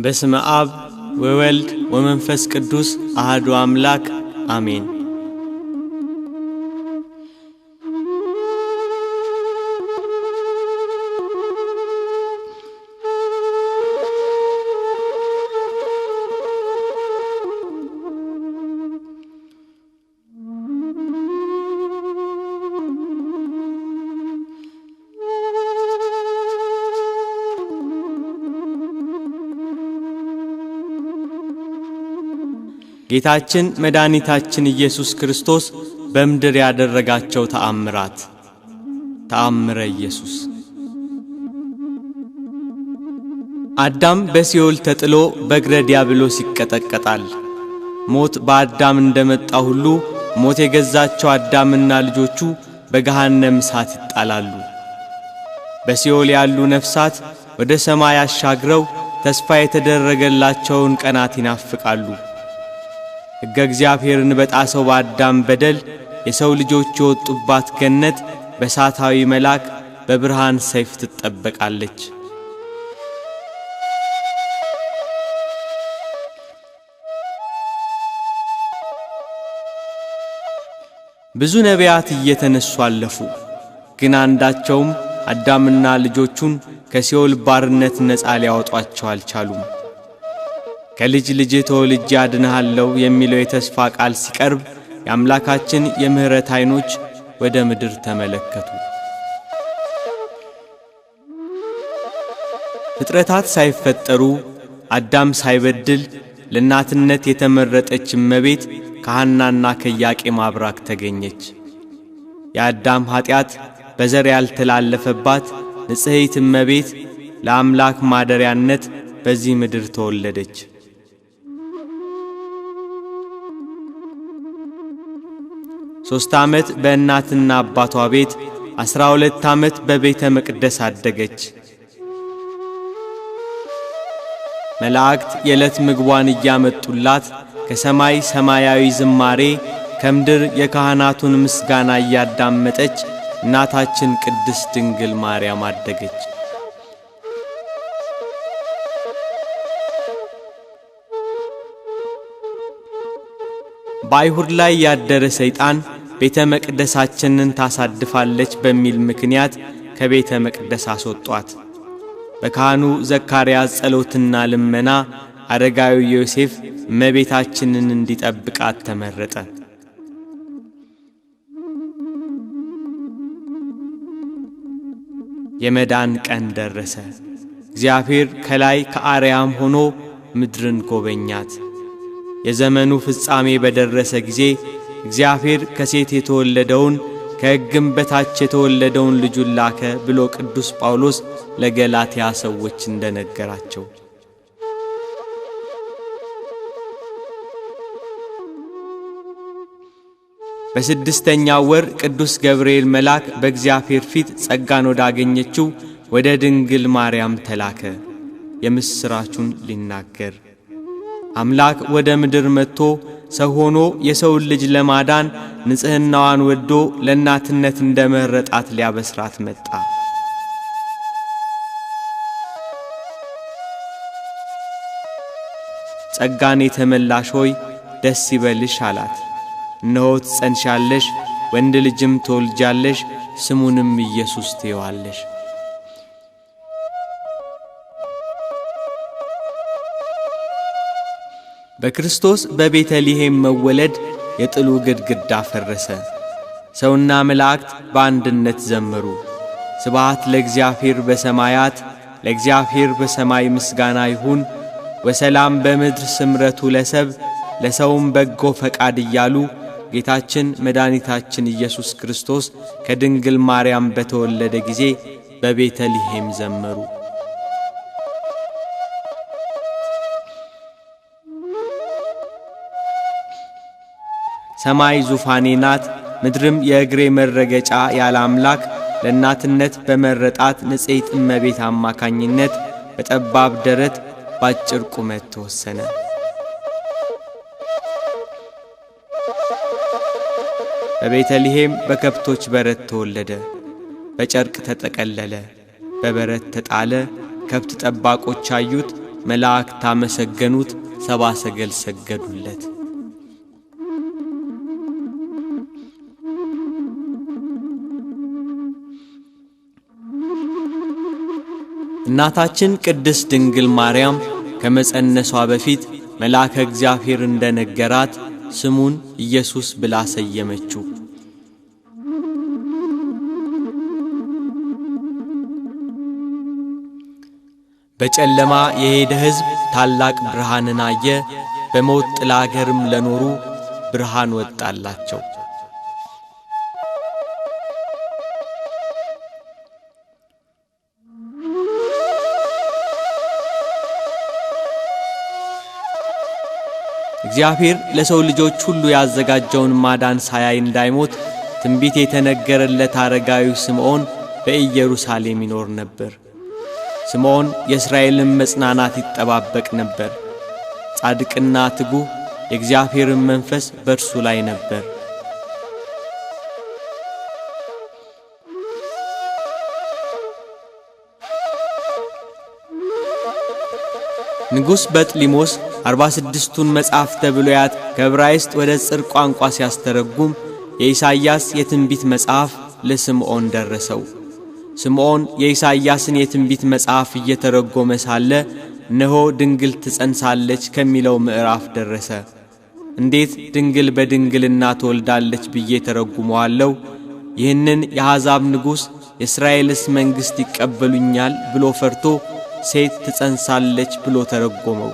በስመ አብ ወወልድ ወመንፈስ ቅዱስ አሐዱ አምላክ አሜን። ጌታችን መድኃኒታችን ኢየሱስ ክርስቶስ በምድር ያደረጋቸው ተአምራት። ተአምረ ኢየሱስ። አዳም በሲኦል ተጥሎ በእግረ ዲያብሎስ ይቀጠቀጣል። ሞት በአዳም እንደመጣ ሁሉ ሞት የገዛቸው አዳምና ልጆቹ በገሃነም እሳት ይጣላሉ። በሲኦል ያሉ ነፍሳት ወደ ሰማይ አሻግረው ተስፋ የተደረገላቸውን ቀናት ይናፍቃሉ። ሕገ እግዚአብሔርን በጣሰው በአዳም በደል የሰው ልጆች የወጡባት ገነት በእሳታዊ መልአክ በብርሃን ሰይፍ ትጠበቃለች። ብዙ ነቢያት እየተነሱ አለፉ፣ ግን አንዳቸውም አዳምና ልጆቹን ከሲኦል ባርነት ነፃ ሊያወጧቸው አልቻሉም። ከልጅ ልጅ ተወልጄ አድንሃለሁ የሚለው የተስፋ ቃል ሲቀርብ የአምላካችን የምህረት ዓይኖች ወደ ምድር ተመለከቱ። ፍጥረታት ሳይፈጠሩ አዳም ሳይበድል ለእናትነት የተመረጠች እመቤት ከሐናና ከኢያቄም አብራክ ተገኘች። የአዳም ኃጢአት በዘር ያልተላለፈባት ንጽሕት እመቤት ለአምላክ ማደሪያነት በዚህ ምድር ተወለደች። 3 ዓመት በእናትና አባቷ ቤት 12 ዓመት በቤተ መቅደስ አደገች። መላእክት የዕለት ምግቧን እያመጡላት ከሰማይ ሰማያዊ ዝማሬ ከምድር የካህናቱን ምስጋና እያዳመጠች እናታችን ቅድስት ድንግል ማርያም አደገች። በአይሁድ ላይ ያደረ ሰይጣን ቤተ መቅደሳችንን ታሳድፋለች በሚል ምክንያት ከቤተ መቅደስ አስወጧት። በካህኑ ዘካርያስ ጸሎትና ልመና አረጋዊ ዮሴፍ እመቤታችንን እንዲጠብቃት ተመረጠ። የመዳን ቀን ደረሰ። እግዚአብሔር ከላይ ከአርያም ሆኖ ምድርን ጎበኛት። የዘመኑ ፍጻሜ በደረሰ ጊዜ እግዚአብሔር ከሴት የተወለደውን ከሕግም በታች የተወለደውን ልጁን ላከ ብሎ ቅዱስ ጳውሎስ ለገላትያ ሰዎች እንደነገራቸው በስድስተኛው ወር ቅዱስ ገብርኤል መልአክ በእግዚአብሔር ፊት ጸጋን ወዳገኘችው ወደ ድንግል ማርያም ተላከ፣ የምስራቹን ሊናገር። አምላክ ወደ ምድር መጥቶ ሰው ሆኖ የሰውን ልጅ ለማዳን ንጽሕናዋን ወዶ ለእናትነት እንደመረጣት ሊያበስራት መጣ። ጸጋን የተመላሽ ሆይ ደስ ይበልሽ አላት። እነሆ ትጸንሻለሽ፣ ወንድ ልጅም ትወልጃለሽ፣ ስሙንም ኢየሱስ ትዪዋለሽ። በክርስቶስ በቤተልሔም መወለድ የጥሉ ግድግዳ ፈረሰ። ሰውና መላእክት በአንድነት ዘመሩ። ስብሐት ለእግዚአብሔር በሰማያት፣ ለእግዚአብሔር በሰማይ ምስጋና ይሁን፣ ወሰላም በምድር ስምረቱ ለሰብ፣ ለሰውም በጎ ፈቃድ እያሉ ጌታችን መድኃኒታችን ኢየሱስ ክርስቶስ ከድንግል ማርያም በተወለደ ጊዜ በቤተልሔም ዘመሩ። ሰማይ ዙፋኔ ናት፣ ምድርም የእግሬ መረገጫ ያለ አምላክ ለእናትነት በመረጣት ንጽሕት እመቤት አማካኝነት በጠባብ ደረት ባጭር ቁመት ተወሰነ። በቤተልሔም በከብቶች በረት ተወለደ። በጨርቅ ተጠቀለለ፣ በበረት ተጣለ። ከብት ጠባቆች አዩት፣ መላእክት አመሰገኑት፣ ሰብአ ሰገል ሰገዱለት። እናታችን ቅድስት ድንግል ማርያም ከመጸነሷ በፊት መልአከ እግዚአብሔር እንደነገራት ስሙን ኢየሱስ ብላ ሰየመችው። በጨለማ የሄደ ሕዝብ ታላቅ ብርሃንን አየ፣ በሞት ጥላ አገርም ለኖሩ ብርሃን ወጣላቸው። እግዚአብሔር ለሰው ልጆች ሁሉ ያዘጋጀውን ማዳን ሳያይ እንዳይሞት ትንቢት የተነገረለት አረጋዊ ስምዖን በኢየሩሳሌም ይኖር ነበር። ስምዖን የእስራኤልን መጽናናት ይጠባበቅ ነበር። ጻድቅና ትጉህ የእግዚአብሔርን መንፈስ በእርሱ ላይ ነበር። ንጉሥ በጥሊሞስ 46ቱን መጻሕፍተ ብሉያት ከዕብራይስጥ ወደ ጽር ቋንቋ ሲያስተረጉም የኢሳይያስ የትንቢት መጽሐፍ ለስምዖን ደረሰው። ስምዖን የኢሳይያስን የትንቢት መጽሐፍ እየተረጎመ ሳለ እነሆ ድንግል ትጸንሳለች ከሚለው ምዕራፍ ደረሰ። እንዴት ድንግል በድንግልና ትወልዳለች ብዬ ተረጉመዋለሁ? ይህንን የአሕዛብ ንጉሥ የእስራኤልስ መንግሥት ይቀበሉኛል ብሎ ፈርቶ ሴት ትጸንሳለች ብሎ ተረጎመው።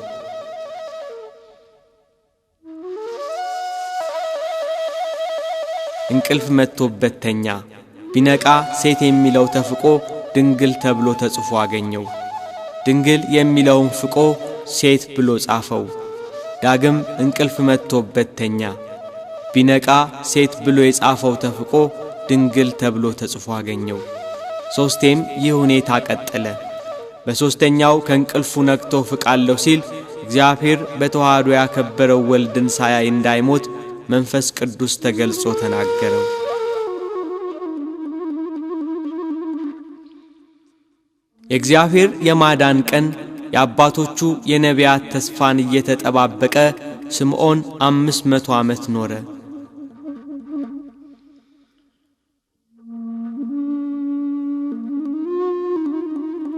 እንቅልፍ መጥቶበት ተኛ። ቢነቃ ሴት የሚለው ተፍቆ ድንግል ተብሎ ተጽፎ አገኘው። ድንግል የሚለውን ፍቆ ሴት ብሎ ጻፈው። ዳግም እንቅልፍ መጥቶበት ተኛ። ቢነቃ ሴት ብሎ የጻፈው ተፍቆ ድንግል ተብሎ ተጽፎ አገኘው። ሶስቴም ይህ ሁኔታ ቀጠለ። በሶስተኛው ከእንቅልፉ ነቅቶ ፍቃለሁ ሲል እግዚአብሔር በተዋህዶ ያከበረው ወልድን ሳያይ እንዳይሞት መንፈስ ቅዱስ ተገልጾ ተናገረው። የእግዚአብሔር የማዳን ቀን የአባቶቹ የነቢያት ተስፋን እየተጠባበቀ ስምዖን 500 ዓመት ኖረ።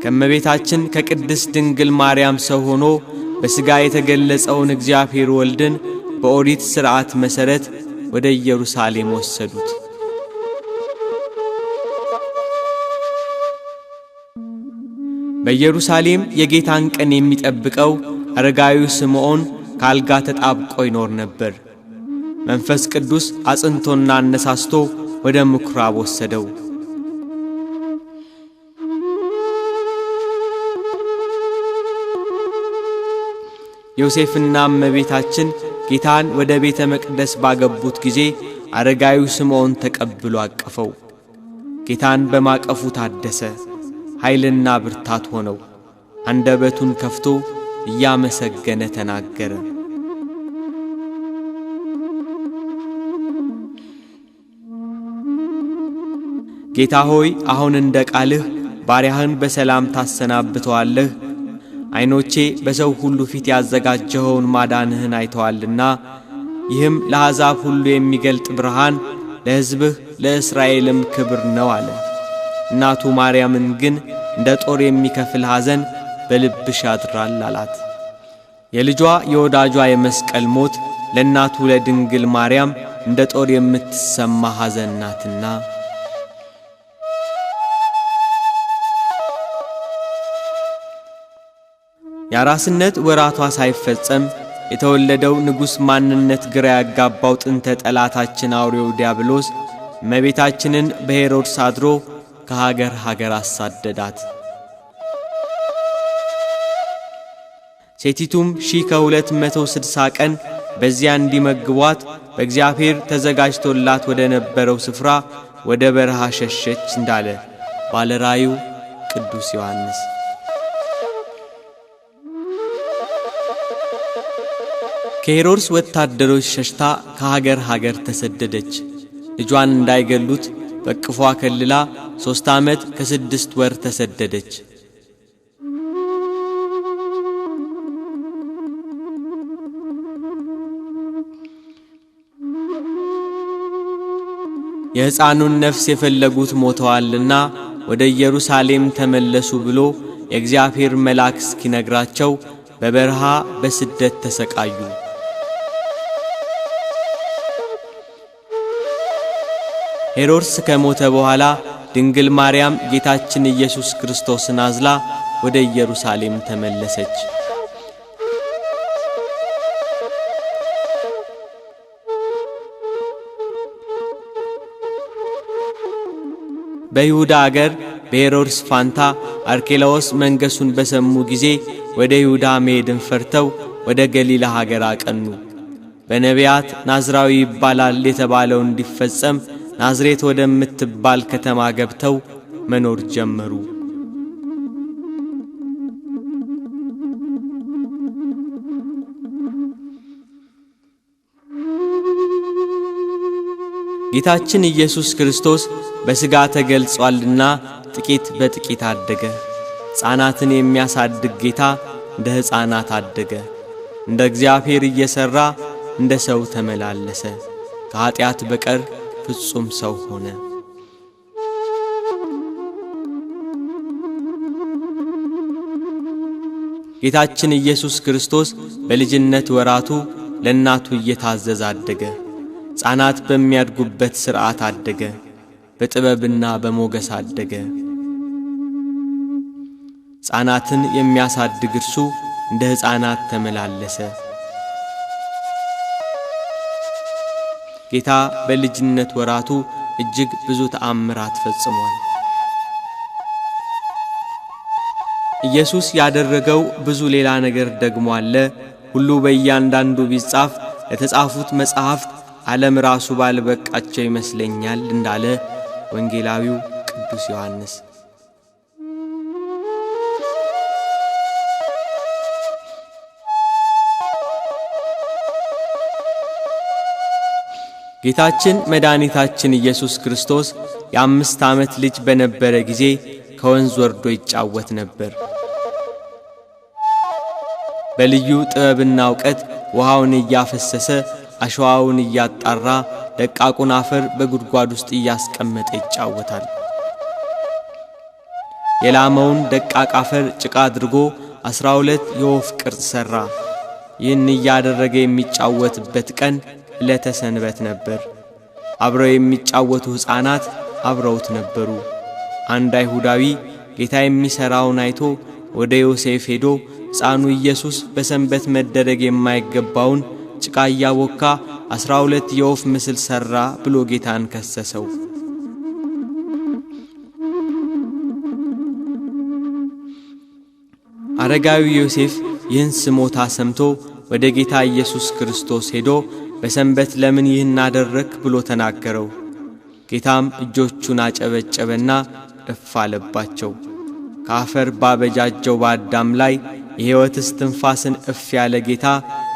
ከመቤታችን ከቅድስት ድንግል ማርያም ሰው ሆኖ በሥጋ የተገለጸውን እግዚአብሔር ወልድን በኦሪት ሥርዓት መሠረት ወደ ኢየሩሳሌም ወሰዱት። በኢየሩሳሌም የጌታን ቀን የሚጠብቀው አረጋዊው ስምዖን ካልጋ ተጣብቆ ይኖር ነበር። መንፈስ ቅዱስ አጽንቶና አነሳስቶ ወደ ምኵራብ ወሰደው። ዮሴፍና እመቤታችን ጌታን ወደ ቤተ መቅደስ ባገቡት ጊዜ አረጋዊው ስምዖን ተቀብሎ አቀፈው። ጌታን በማቀፉ ታደሰ፣ ኃይልና ብርታት ሆነው። አንደበቱን ከፍቶ እያመሰገነ ተናገረ። ጌታ ሆይ አሁን እንደ ቃልህ ባሪያህን በሰላም ታሰናብተዋለህ። ዓይኖቼ በሰው ሁሉ ፊት ያዘጋጀኸውን ማዳንህን አይተዋልና ይህም ለአሕዛብ ሁሉ የሚገልጥ ብርሃን ለሕዝብህ ለእስራኤልም ክብር ነው አለ። እናቱ ማርያምን ግን እንደ ጦር የሚከፍል ሐዘን በልብሽ ያድራል አላት። የልጇ የወዳጇ የመስቀል ሞት ለእናቱ ለድንግል ማርያም እንደ ጦር የምትሰማ ሐዘን ናትና የአራስነት ወራቷ ሳይፈጸም የተወለደው ንጉሥ ማንነት ግራ ያጋባው ጥንተ ጠላታችን አውሬው ዲያብሎስ እመቤታችንን በሄሮድስ አድሮ ከሀገር ሀገር አሳደዳት። ሴቲቱም 1260 ቀን በዚያ እንዲመግቧት በእግዚአብሔር ተዘጋጅቶላት ወደ ነበረው ስፍራ ወደ በረሃ ሸሸች እንዳለ ባለራእዩ ቅዱስ ዮሐንስ። ከሄሮድስ ወታደሮች ሸሽታ ከሀገር ሀገር ተሰደደች። ልጇን እንዳይገሉት በቅፏ ከልላ 3 ዓመት ከ6 ወር ተሰደደች። የሕፃኑን ነፍስ የፈለጉት ሞተዋልና ወደ ኢየሩሳሌም ተመለሱ ብሎ የእግዚአብሔር መልአክ እስኪነግራቸው በበረሃ በስደት ተሰቃዩ። ሄሮድስ ከሞተ በኋላ ድንግል ማርያም ጌታችን ኢየሱስ ክርስቶስን አዝላ ወደ ኢየሩሳሌም ተመለሰች። በይሁዳ አገር በሄሮድስ ፋንታ አርኬላዎስ መንገሱን በሰሙ ጊዜ ወደ ይሁዳ መሄድን ፈርተው ወደ ገሊላ ሀገር አቀኑ። በነቢያት ናዝራዊ ይባላል የተባለው እንዲፈጸም ናዝሬት ወደምትባል ከተማ ገብተው መኖር ጀመሩ። ጌታችን ኢየሱስ ክርስቶስ በሥጋ ተገልጿልና ጥቂት በጥቂት አደገ። ሕፃናትን የሚያሳድግ ጌታ እንደ ሕፃናት አደገ። እንደ እግዚአብሔር እየሠራ እንደ ሰው ተመላለሰ። ከኀጢአት በቀር ፍጹም ሰው ሆነ። ጌታችን ኢየሱስ ክርስቶስ በልጅነት ወራቱ ለእናቱ እየታዘዘ አደገ። ሕፃናት በሚያድጉበት ሥርዓት አደገ። በጥበብና በሞገስ አደገ። ሕፃናትን የሚያሳድግ እርሱ እንደ ሕፃናት ተመላለሰ። ጌታ በልጅነት ወራቱ እጅግ ብዙ ተአምራት ፈጽሟል። ኢየሱስ ያደረገው ብዙ ሌላ ነገር ደግሞ አለ። ሁሉ በእያንዳንዱ ቢጻፍ ለተጻፉት መጻሕፍት ዓለም ራሱ ባልበቃቸው ይመስለኛል እንዳለ ወንጌላዊው ቅዱስ ዮሐንስ። ጌታችን መድኃኒታችን ኢየሱስ ክርስቶስ የ5 ዓመት ልጅ በነበረ ጊዜ ከወንዝ ወርዶ ይጫወት ነበር። በልዩ ጥበብና ዕውቀት ውሃውን እያፈሰሰ አሸዋውን እያጣራ ደቃቁን አፈር በጉድጓድ ውስጥ እያስቀመጠ ይጫወታል። የላመውን ደቃቅ አፈር ጭቃ አድርጎ 12 የወፍ ቅርጽ ሠራ። ይህን እያደረገ የሚጫወትበት ቀን ዕለተ ሰንበት ነበር። አብረው የሚጫወቱ ሕፃናት አብረውት ነበሩ። አንድ አይሁዳዊ ጌታ የሚሠራውን አይቶ ወደ ዮሴፍ ሄዶ ሕፃኑ ኢየሱስ በሰንበት መደረግ የማይገባውን ጭቃ እያቦካ 12 የወፍ ምስል ሠራ ብሎ ጌታን ከሰሰው። አረጋዊ ዮሴፍ ይህን ስሞታ ሰምቶ ወደ ጌታ ኢየሱስ ክርስቶስ ሄዶ በሰንበት ለምን ይህን አደረክ ብሎ ተናገረው። ጌታም እጆቹን አጨበጨበና እፍ አለባቸው። ከአፈር ባበጃጀው በአዳም ላይ የሕይወት እስትንፋስን እፍ ያለ ጌታ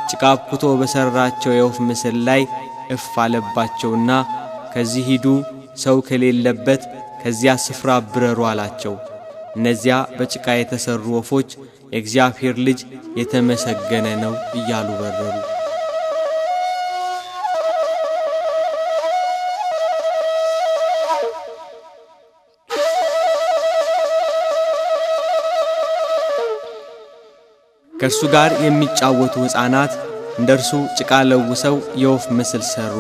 ጭቃ አብኩቶ በሠራቸው የወፍ ምስል ላይ እፍ አለባቸውና ከዚህ ሂዱ፣ ሰው ከሌለበት ከዚያ ስፍራ ብረሩ አላቸው። እነዚያ በጭቃ የተሠሩ ወፎች የእግዚአብሔር ልጅ የተመሰገነ ነው እያሉ በረሩ። ከእርሱ ጋር የሚጫወቱ ሕፃናት እንደርሱ ጭቃ ለውሰው የወፍ ምስል ሠሩ።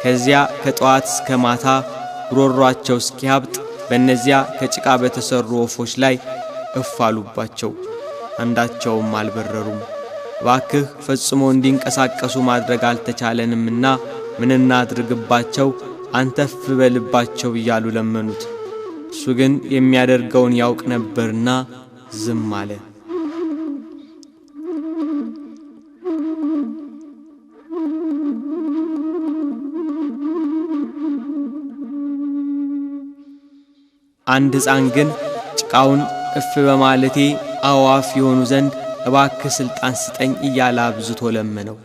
ከዚያ ከጠዋት እስከ ማታ ጉሮሯቸው እስኪያብጥ በእነዚያ ከጭቃ በተሠሩ ወፎች ላይ እፍ አሉባቸው። አንዳቸውም አልበረሩም። እባክህ ፈጽሞ እንዲንቀሳቀሱ ማድረግ አልተቻለንምና ምን እናድርግባቸው? አንተ እፍ በልባቸው እያሉ ለመኑት። እሱ ግን የሚያደርገውን ያውቅ ነበርና ዝም አለ። አንድ ሕፃን ግን ጭቃውን እፍ በማለቴ አዋፍ የሆኑ ዘንድ እባክህ ሥልጣን ስጠኝ እያለ አብዝቶ ለመነው።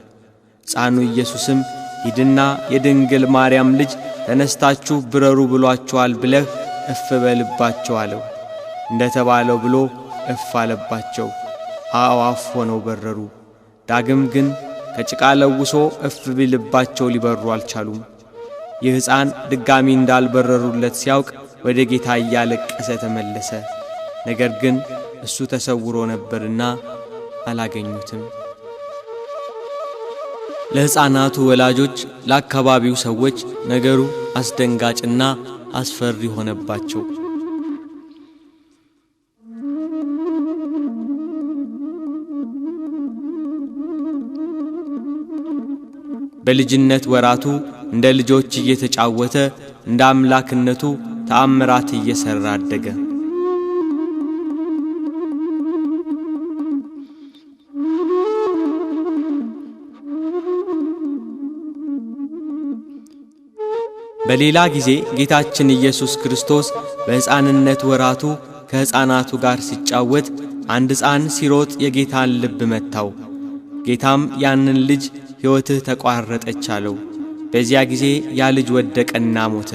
ሕፃኑ ኢየሱስም ሂድና የድንግል ማርያም ልጅ ተነስታችሁ ብረሩ ብሏቸዋል ብለህ እፍ በልባቸው አለው። እንደ ተባለው ብሎ እፍ አለባቸው። አዋፍ ሆነው በረሩ። ዳግም ግን ከጭቃ ለውሶ እፍ ቢልባቸው ሊበሩ አልቻሉም። ይህ ሕፃን ድጋሚ እንዳልበረሩለት ሲያውቅ ወደ ጌታ እያለቀሰ ተመለሰ። ነገር ግን እሱ ተሰውሮ ነበርና አላገኙትም። ለሕፃናቱ ወላጆች፣ ለአካባቢው ሰዎች ነገሩ አስደንጋጭና አስፈሪ ሆነባቸው። በልጅነት ወራቱ እንደ ልጆች እየተጫወተ እንደ አምላክነቱ ተአምራት እየሰራ አደገ። በሌላ ጊዜ ጌታችን ኢየሱስ ክርስቶስ በሕፃንነት ወራቱ ከሕፃናቱ ጋር ሲጫወት አንድ ሕፃን ሲሮጥ የጌታን ልብ መታው። ጌታም ያንን ልጅ ሕይወትህ ተቋረጠች አለው። በዚያ ጊዜ ያ ልጅ ወደቀና ሞተ።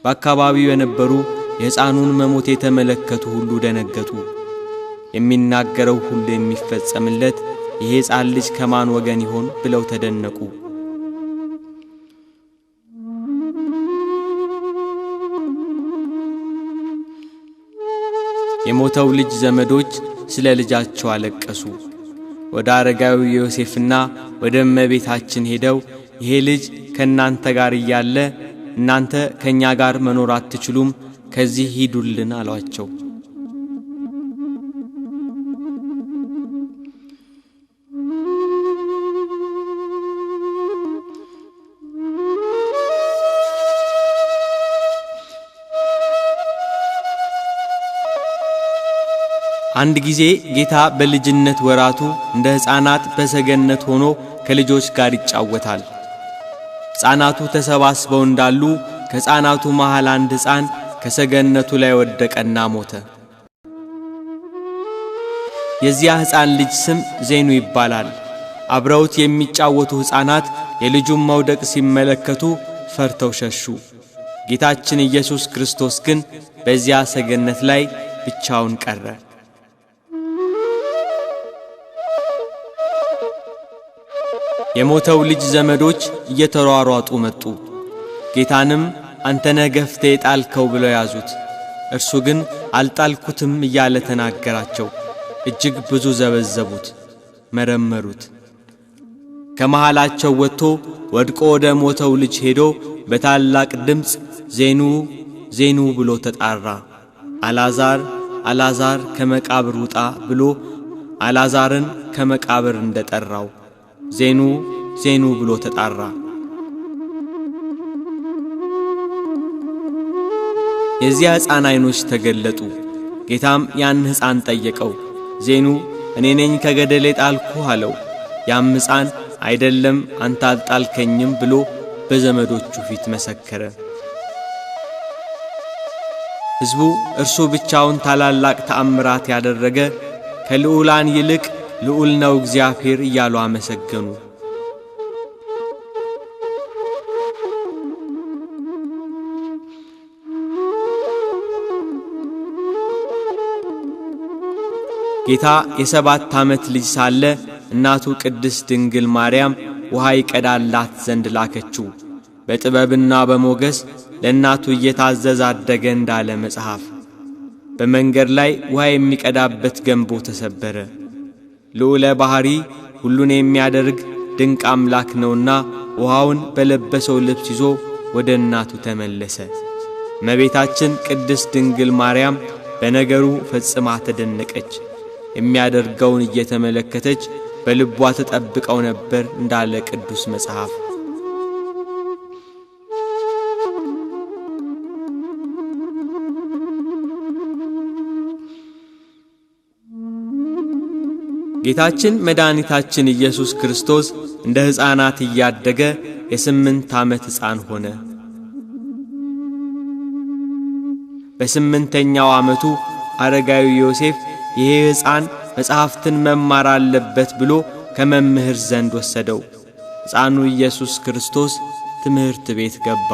በአካባቢው የነበሩ የሕፃኑን መሞት የተመለከቱ ሁሉ ደነገጡ። የሚናገረው ሁሉ የሚፈጸምለት ይሄ ሕፃን ልጅ ከማን ወገን ይሆን ብለው ተደነቁ። የሞተው ልጅ ዘመዶች ስለ ልጃቸው አለቀሱ። ወደ አረጋዊው ዮሴፍና ወደ እመቤታችን ሄደው ይሄ ልጅ ከእናንተ ጋር እያለ እናንተ ከእኛ ጋር መኖር አትችሉም፣ ከዚህ ሂዱልን አሏቸው። አንድ ጊዜ ጌታ በልጅነት ወራቱ እንደ ሕፃናት በሰገነት ሆኖ ከልጆች ጋር ይጫወታል። ሕፃናቱ ተሰባስበው እንዳሉ ከሕፃናቱ መሃል አንድ ሕፃን ከሰገነቱ ላይ ወደቀና ሞተ። የዚያ ሕፃን ልጅ ስም ዜኑ ይባላል። አብረውት የሚጫወቱ ሕፃናት የልጁን መውደቅ ሲመለከቱ ፈርተው ሸሹ። ጌታችን ኢየሱስ ክርስቶስ ግን በዚያ ሰገነት ላይ ብቻውን ቀረ። የሞተው ልጅ ዘመዶች እየተሯሯጡ መጡ። ጌታንም አንተ ነህ ገፍተህ የጣልከው ብለው ያዙት። እርሱ ግን አልጣልኩትም እያለ ተናገራቸው። እጅግ ብዙ ዘበዘቡት፣ መረመሩት። ከመሃላቸው ወጥቶ ወድቆ ወደ ሞተው ልጅ ሄዶ በታላቅ ድምፅ ዜኑ ዜኑ ብሎ ተጣራ። አልዓዛር አልዓዛር ከመቃብር ውጣ ብሎ አልዓዛርን ከመቃብር እንደጠራው ዜኑ ዜኑ ብሎ ተጣራ። የዚያ ሕፃን ዓይኖች ተገለጡ። ጌታም ያን ሕፃን ጠየቀው። ዜኑ እኔ ነኝ ከገደል የጣልኩህ አለው። ያም ሕፃን አይደለም አንተ አልጣልከኝም ብሎ በዘመዶቹ ፊት መሰከረ። ሕዝቡ እርሱ ብቻውን ታላላቅ ተአምራት ያደረገ ከልዑላን ይልቅ ልዑል ነው እግዚአብሔር እያሉ አመሰገኑ። ጌታ የ7 ዓመት ልጅ ሳለ እናቱ ቅድስት ድንግል ማርያም ውሃ ይቀዳላት ዘንድ ላከችው። በጥበብና በሞገስ ለእናቱ እየታዘዘ አደገ እንዳለ መጽሐፍ። በመንገድ ላይ ውሃ የሚቀዳበት ገንቦ ተሰበረ። ልዑለ ባሕሪ ሁሉን የሚያደርግ ድንቅ አምላክ ነውና ውሃውን በለበሰው ልብስ ይዞ ወደ እናቱ ተመለሰ። እመቤታችን ቅድስት ድንግል ማርያም በነገሩ ፈጽማ ተደነቀች። የሚያደርገውን እየተመለከተች በልቧ ተጠብቀው ነበር እንዳለ ቅዱስ መጽሐፍ። ጌታችን መድኃኒታችን ኢየሱስ ክርስቶስ እንደ ሕፃናት እያደገ የ8 ዓመት ሕፃን ሆነ። በ8ኛው ዓመቱ አረጋዊ ዮሴፍ ይሄ ሕፃን መጽሐፍትን መማር አለበት ብሎ ከመምህር ዘንድ ወሰደው። ሕፃኑ ኢየሱስ ክርስቶስ ትምህርት ቤት ገባ።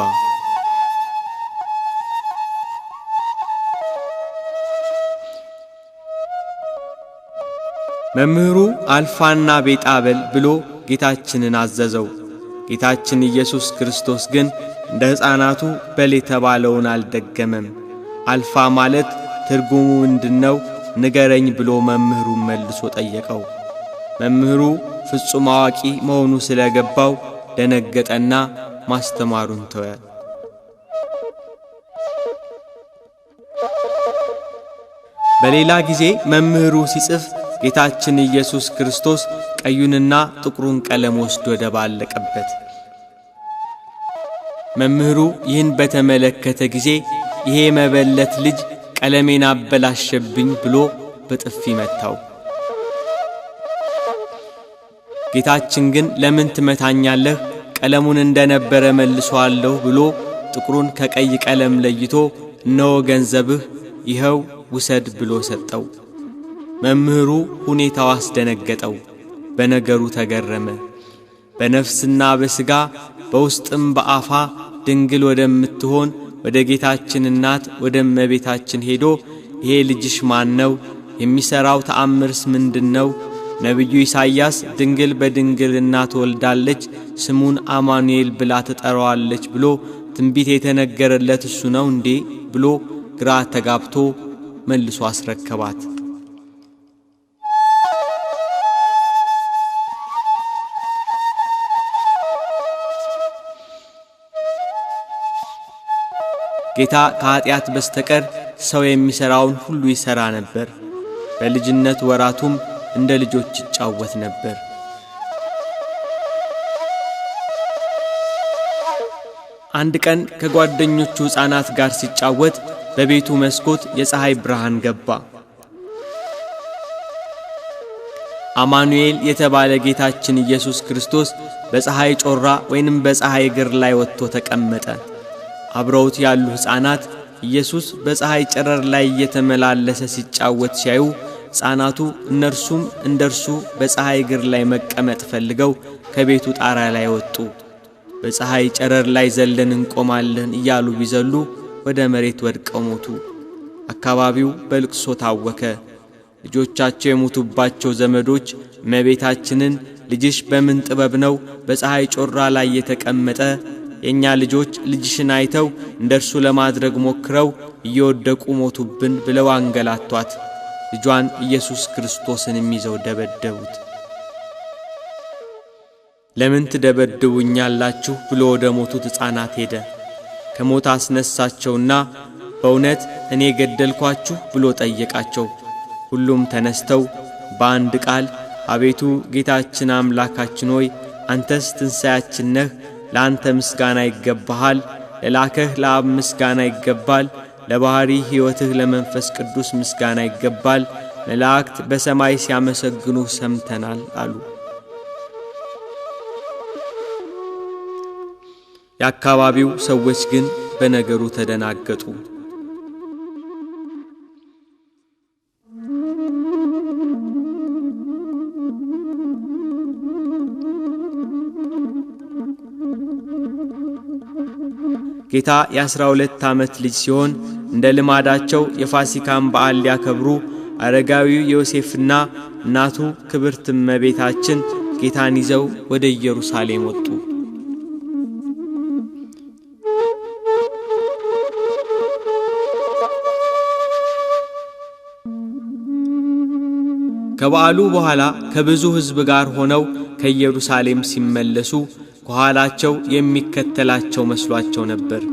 መምህሩ አልፋና ቤጣ በል ብሎ ጌታችንን አዘዘው። ጌታችን ኢየሱስ ክርስቶስ ግን እንደ ሕፃናቱ በል የተባለውን አልደገመም። አልፋ ማለት ትርጉሙ ምንድነው ንገረኝ ብሎ መምህሩን መልሶ ጠየቀው። መምህሩ ፍጹም አዋቂ መሆኑ ስለገባው ደነገጠና ማስተማሩን ተወ። በሌላ ጊዜ መምህሩ ሲጽፍ ጌታችን ኢየሱስ ክርስቶስ ቀዩንና ጥቁሩን ቀለም ወስዶ ደባለቀበት። መምህሩ ይህን በተመለከተ ጊዜ ይሄ መበለት ልጅ ቀለሜን አበላሸብኝ ብሎ በጥፊ መታው። ጌታችን ግን ለምን ትመታኛለህ? ቀለሙን እንደነበረ መልሶአለሁ ብሎ ጥቁሩን ከቀይ ቀለም ለይቶ ነው ገንዘብህ ይኸው ውሰድ ብሎ ሰጠው። መምህሩ ሁኔታው አስደነገጠው፣ በነገሩ ተገረመ። በነፍስና በሥጋ በውስጥም በአፋ ድንግል ወደምትሆን ወደ ጌታችን እናት ወደ እመቤታችን ሄዶ ይሄ ልጅሽ ማን ነው? የሚሰራው ተአምርስ ምንድነው? ነብዩ ኢሳይያስ ድንግል በድንግልና ትወልዳለች ስሙን አማኑኤል ብላ ትጠራዋለች ብሎ ትንቢት የተነገረለት እሱ ነው እንዴ ብሎ ግራ ተጋብቶ መልሶ አስረከባት። ጌታ ከኃጢአት በስተቀር ሰው የሚሰራውን ሁሉ ይሰራ ነበር። በልጅነት ወራቱም እንደ ልጆች ይጫወት ነበር። አንድ ቀን ከጓደኞቹ ሕፃናት ጋር ሲጫወት በቤቱ መስኮት የፀሐይ ብርሃን ገባ። አማኑኤል የተባለ ጌታችን ኢየሱስ ክርስቶስ በፀሐይ ጮራ ወይንም በፀሐይ እግር ላይ ወጥቶ ተቀመጠ። አብረውት ያሉ ሕፃናት ኢየሱስ በፀሐይ ጨረር ላይ እየተመላለሰ ሲጫወት ሲያዩ ሕፃናቱ እነርሱም እንደርሱ በፀሐይ እግር ላይ መቀመጥ ፈልገው ከቤቱ ጣራ ላይ ወጡ። በፀሐይ ጨረር ላይ ዘለን እንቆማለን እያሉ ቢዘሉ ወደ መሬት ወድቀው ሞቱ። አካባቢው በልቅሶ ታወከ። ልጆቻቸው የሞቱባቸው ዘመዶች እመቤታችንን ልጅሽ በምን ጥበብ ነው በፀሐይ ጮራ ላይ የተቀመጠ? የኛ ልጆች ልጅሽን አይተው እንደርሱ ለማድረግ ሞክረው እየወደቁ ሞቱብን ብለው አንገላቷት። ልጇን ኢየሱስ ክርስቶስን ይዘው ደበደቡት። ለምን ትደበድቡኛላችሁ ብሎ ወደ ሞቱት ሕፃናት ሄደ። ከሞት አስነሳቸውና በእውነት እኔ ገደልኳችሁ ብሎ ጠየቃቸው። ሁሉም ተነስተው በአንድ ቃል አቤቱ ጌታችን አምላካችን ሆይ አንተስ ትንሣኤያችን ነህ፣ ለአንተ ምስጋና ይገባሃል፣ ለላከህ ለአብ ምስጋና ይገባል፣ ለባህሪ ሕይወትህ ለመንፈስ ቅዱስ ምስጋና ይገባል፣ መላእክት በሰማይ ሲያመሰግኑህ ሰምተናል አሉ። የአካባቢው ሰዎች ግን በነገሩ ተደናገጡ። ጌታ የ12 ዓመት ልጅ ሲሆን እንደ ልማዳቸው የፋሲካን በዓል ሊያከብሩ አረጋዊው ዮሴፍና እናቱ ክብርት እመቤታችን ጌታን ይዘው ወደ ኢየሩሳሌም ወጡ። ከበዓሉ በኋላ ከብዙ ሕዝብ ጋር ሆነው ከኢየሩሳሌም ሲመለሱ ከኋላቸው የሚከተላቸው መስሏቸው ነበር።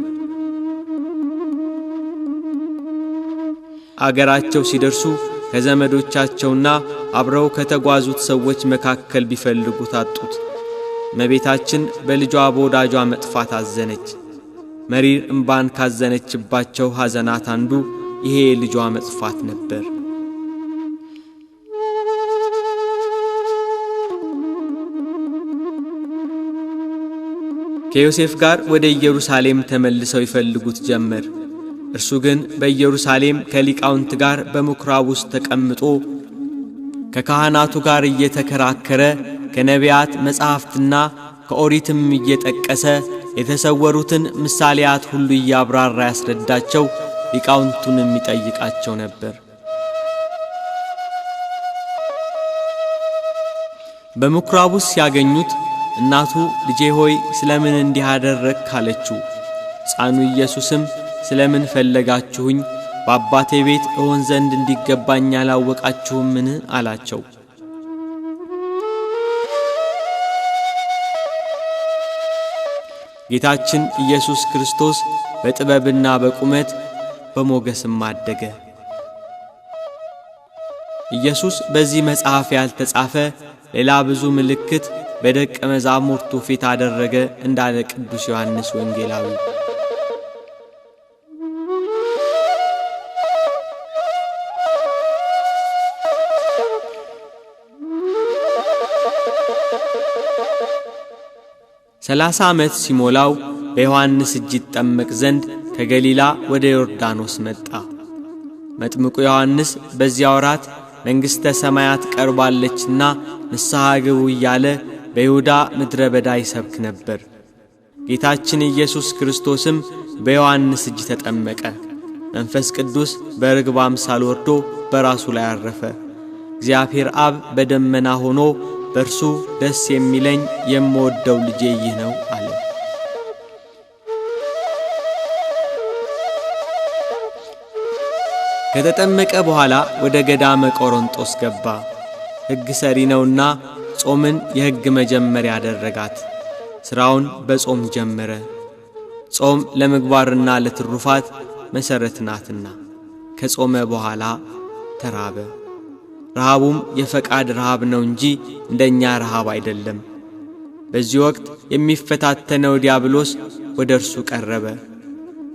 አገራቸው ሲደርሱ ከዘመዶቻቸውና አብረው ከተጓዙት ሰዎች መካከል ቢፈልጉት አጡት። እመቤታችን በልጇ በወዳጇ መጥፋት አዘነች። መሪር እንባን ካዘነችባቸው ሐዘናት አንዱ ይሄ ልጇ መጥፋት ነበር። ከዮሴፍ ጋር ወደ ኢየሩሳሌም ተመልሰው ይፈልጉት ጀመር። እርሱ ግን በኢየሩሳሌም ከሊቃውንት ጋር በምኵራብ ውስጥ ተቀምጦ ከካህናቱ ጋር እየተከራከረ ከነቢያት መጻሕፍትና ከኦሪትም እየጠቀሰ የተሰወሩትን ምሳሌያት ሁሉ እያብራራ ያስረዳቸው ሊቃውንቱንም ይጠይቃቸው ነበር። በምኵራቡ ሲያገኙት እናቱ ልጄ ሆይ ስለምን እንዲህ አደረግክ አለችው። ሕፃኑ ኢየሱስም ስለምን ፈለጋችሁኝ? በአባቴ ቤት እሆን ዘንድ እንዲገባኝ አላወቃችሁምን አላቸው። ጌታችን ኢየሱስ ክርስቶስ በጥበብና በቁመት በሞገስም አደገ። ኢየሱስ በዚህ መጽሐፍ ያልተጻፈ ሌላ ብዙ ምልክት በደቀ መዛሙርቱ ፊት አደረገ እንዳለ ቅዱስ ዮሐንስ ወንጌላዊ። ሰላሳ ዓመት ሲሞላው በዮሐንስ እጅ ይጠመቅ ዘንድ ከገሊላ ወደ ዮርዳኖስ መጣ። መጥምቁ ዮሐንስ በዚያ ወራት መንግሥተ ሰማያት ቀርባለችና ንስሐ ግቡ እያለ በይሁዳ ምድረ በዳ ይሰብክ ነበር። ጌታችን ኢየሱስ ክርስቶስም በዮሐንስ እጅ ተጠመቀ። መንፈስ ቅዱስ በርግብ አምሳል ወርዶ በራሱ ላይ አረፈ። እግዚአብሔር አብ በደመና ሆኖ በእርሱ ደስ የሚለኝ የምወደው ልጄ ይህ ነው አለ። ከተጠመቀ በኋላ ወደ ገዳመ ቆሮንጦስ ገባ። ሕግ ሰሪ ነውና ጾምን የሕግ መጀመሪያ አደረጋት። ሥራውን በጾም ጀመረ። ጾም ለምግባርና ለትሩፋት መሠረት ናትና። ከጾመ በኋላ ተራበ። ረሃቡም የፈቃድ ረሃብ ነው እንጂ እንደኛ ረሃብ አይደለም። በዚህ ወቅት የሚፈታተነው ዲያብሎስ ወደ እርሱ ቀረበ።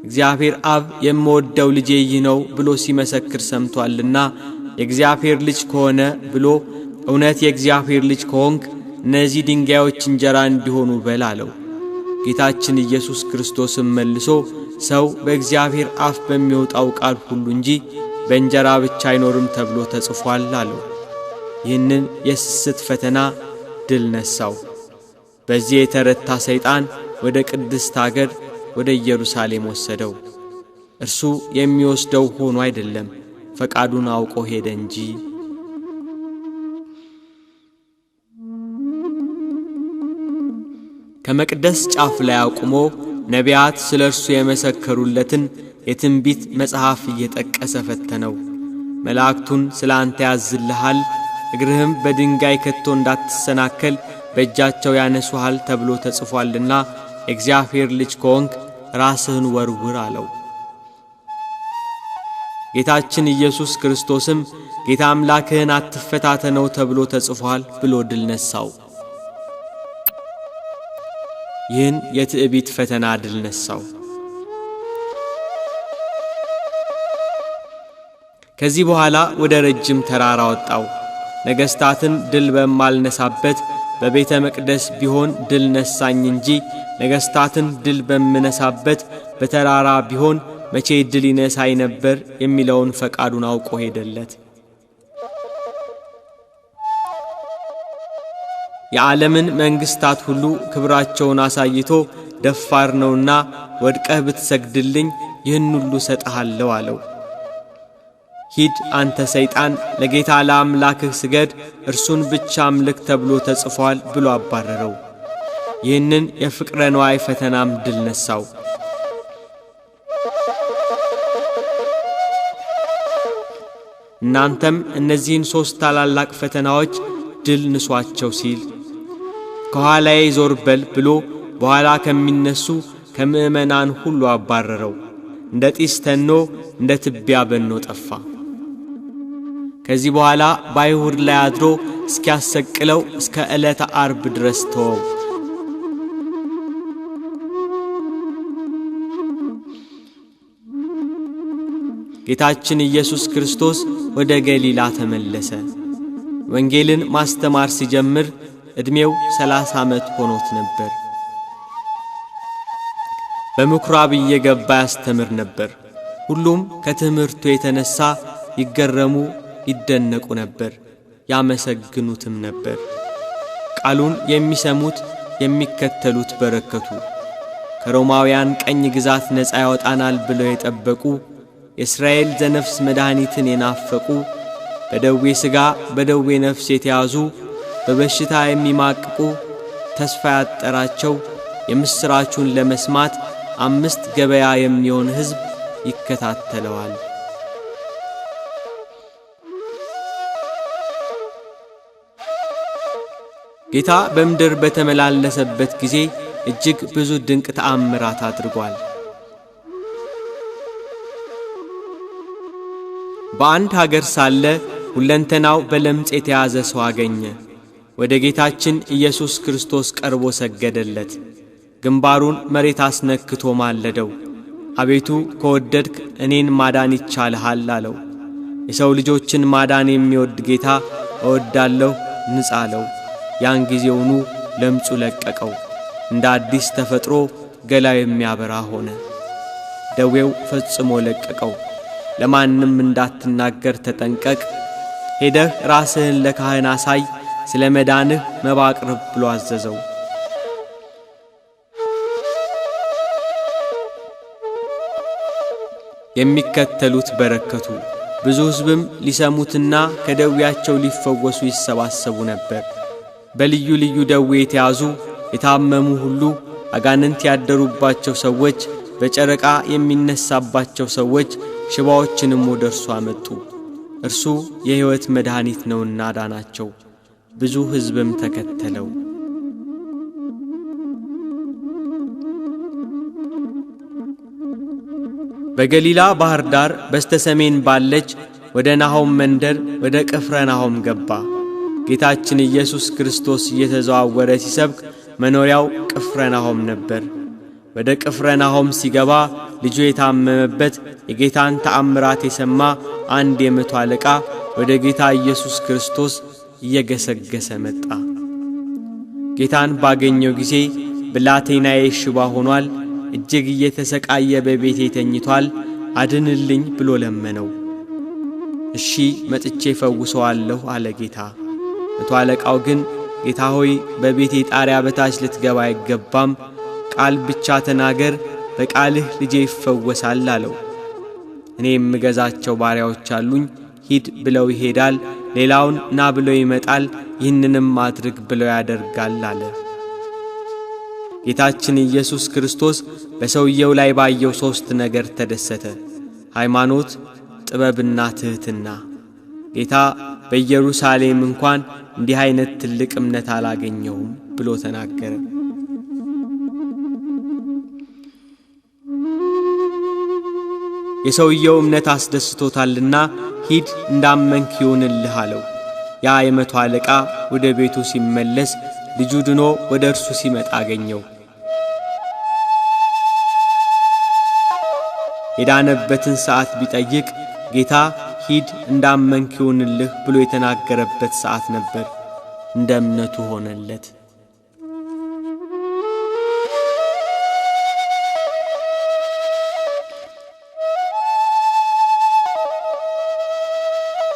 እግዚአብሔር አብ የምወደው ልጄ ይህ ነው ብሎ ሲመሰክር ሰምቶአልና የእግዚአብሔር ልጅ ከሆነ ብሎ እውነት የእግዚአብሔር ልጅ ከሆንክ እነዚህ ድንጋዮች እንጀራ እንዲሆኑ በል አለው። ጌታችን ኢየሱስ ክርስቶስም መልሶ ሰው በእግዚአብሔር አፍ በሚወጣው ቃል ሁሉ እንጂ በእንጀራ ብቻ አይኖርም ተብሎ ተጽፏል አለው። ይህንን የስስት ፈተና ድል ነሳው። በዚህ የተረታ ሰይጣን ወደ ቅድስት አገር ወደ ኢየሩሳሌም ወሰደው። እርሱ የሚወስደው ሆኖ አይደለም፣ ፈቃዱን አውቆ ሄደ እንጂ። ከመቅደስ ጫፍ ላይ አቁሞ ነቢያት ስለ እርሱ የመሰከሩለትን የትንቢት መጽሐፍ እየጠቀሰ ፈተነው። መላእክቱን ስለ አንተ ያዝልሃል፣ እግርህም በድንጋይ ከቶ እንዳትሰናከል በእጃቸው ያነሱሃል ተብሎ ተጽፏልና እግዚአብሔር ልጅ ከሆንክ ራስህን ወርውር አለው። ጌታችን ኢየሱስ ክርስቶስም ጌታ አምላክህን አትፈታተነው ተብሎ ተጽፏል ብሎ ድል ነሳው። ይህን የትዕቢት ፈተና ድል ነሳው። ከዚህ በኋላ ወደ ረጅም ተራራ ወጣው። ነገሥታትን ድል በማልነሳበት በቤተ መቅደስ ቢሆን ድል ነሳኝ እንጂ ነገሥታትን ድል በምነሳበት በተራራ ቢሆን መቼ ድል ይነሳኝ ነበር የሚለውን ፈቃዱን አውቆ ሄደለት። የዓለምን መንግሥታት ሁሉ ክብራቸውን አሳይቶ ደፋር ነውና ወድቀህ ብትሰግድልኝ ይህን ሁሉ ሰጥሃለሁ አለው። ሂድ አንተ ሰይጣን፣ ለጌታ ለአምላክህ ስገድ፣ እርሱን ብቻ አምልክ ተብሎ ተጽፏል ብሎ አባረረው። ይህንን የፍቅረ ነዋይ ፈተናም ድል ነሳው። እናንተም እነዚህን 3 ታላላቅ ፈተናዎች ድል ንሷቸው ሲል ከኋላዬ ዞር በል ብሎ በኋላ ከሚነሱ ከምእመናን ሁሉ አባረረው። እንደ ጢስ ተኖ እንደ ትቢያ በኖ ጠፋ። ከዚህ በኋላ በአይሁድ ላይ አድሮ እስኪያሰቅለው እስከ ዕለተ ዓርብ ድረስ ተወው። ጌታችን ኢየሱስ ክርስቶስ ወደ ገሊላ ተመለሰ። ወንጌልን ማስተማር ሲጀምር ዕድሜው 30 ዓመት ሆኖት ነበር። በምኵራብ እየገባ ያስተምር ነበር። ሁሉም ከትምህርቱ የተነሳ ይገረሙ ይደነቁ ነበር፣ ያመሰግኑትም ነበር። ቃሉን የሚሰሙት የሚከተሉት በረከቱ። ከሮማውያን ቀኝ ግዛት ነፃ ያወጣናል ብለው የጠበቁ የእስራኤል ዘነፍስ መድኃኒትን የናፈቁ በደዌ ሥጋ በደዌ ነፍስ የተያዙ በበሽታ የሚማቅቁ ተስፋ ያጠራቸው የምስራቹን ለመስማት 5 ገበያ የሚሆን ሕዝብ ይከታተለዋል። ጌታ በምድር በተመላለሰበት ጊዜ እጅግ ብዙ ድንቅ ተአምራት አድርጓል። በአንድ ሀገር ሳለ ሁለንተናው በለምጽ የተያዘ ሰው አገኘ። ወደ ጌታችን ኢየሱስ ክርስቶስ ቀርቦ ሰገደለት። ግንባሩን መሬት አስነክቶ ማለደው። አቤቱ ከወደድክ እኔን ማዳን ይቻልሃል አለው። የሰው ልጆችን ማዳን የሚወድ ጌታ እወዳለሁ ንጻ አለው። ያን ጊዜውኑ ለምጹ ለቀቀው። እንደ አዲስ ተፈጥሮ ገላው የሚያበራ ሆነ። ደዌው ፈጽሞ ለቀቀው። ለማንም እንዳትናገር ተጠንቀቅ፣ ሄደህ ራስህን ለካህን አሳይ፣ ስለ መዳንህ መባ አቅርብ ብሎ አዘዘው። የሚከተሉት በረከቱ። ብዙ ሕዝብም ሊሰሙትና ከደዌያቸው ሊፈወሱ ይሰባሰቡ ነበር። በልዩ ልዩ ደዌ የተያዙ የታመሙ ሁሉ፣ አጋንንት ያደሩባቸው ሰዎች፣ በጨረቃ የሚነሳባቸው ሰዎች፣ ሽባዎችንም ወደ እርሱ አመጡ። እርሱ የሕይወት መድኃኒት ነውና ዳናቸው። ብዙ ሕዝብም ተከተለው። በገሊላ ባህር ዳር በስተሰሜን ባለች ወደ ናሆም መንደር ወደ ቅፍርናሆም ገባ። ጌታችን ኢየሱስ ክርስቶስ እየተዘዋወረ ሲሰብክ መኖሪያው ቅፍርናሆም ነበር። ወደ ቅፍርናሆም ሲገባ ልጁ የታመመበት የጌታን ተአምራት የሰማ አንድ የመቶ አለቃ ወደ ጌታ ኢየሱስ ክርስቶስ እየገሰገሰ መጣ። ጌታን ባገኘው ጊዜ ብላቴናዬ ሽባ ሆኗል፣ እጅግ እየተሰቃየ በቤቴ ተኝቷል፣ አድንልኝ ብሎ ለመነው። እሺ መጥቼ ፈውሰዋለሁ አለ ጌታ። መቶ አለቃው ግን ጌታ ሆይ በቤቴ ጣሪያ በታች ልትገባ አይገባም፣ ቃል ብቻ ተናገር፣ በቃልህ ልጄ ይፈወሳል አለው። እኔ የምገዛቸው ባሪያዎች አሉኝ፣ ሂድ ብለው ይሄዳል፣ ሌላውን ና ብለው ይመጣል፣ ይህንንም አድርግ ብለው ያደርጋል አለ። ጌታችን ኢየሱስ ክርስቶስ በሰውየው ላይ ባየው 3 ነገር ተደሰተ። ሃይማኖት፣ ጥበብና ትሕትና። ጌታ በኢየሩሳሌም እንኳን እንዲህ አይነት ትልቅ እምነት አላገኘውም ብሎ ተናገረ። የሰውየው እምነት አስደስቶታልና ሂድ እንዳመንክ ይሁንልህ አለው። ያ የመቶ አለቃ ወደ ቤቱ ሲመለስ ልጁ ድኖ ወደ እርሱ ሲመጣ አገኘው። የዳነበትን ሰዓት ቢጠይቅ ጌታ ሂድ እንዳመንክ ይሁንልህ ብሎ የተናገረበት ሰዓት ነበር። እንደ እምነቱ ሆነለት።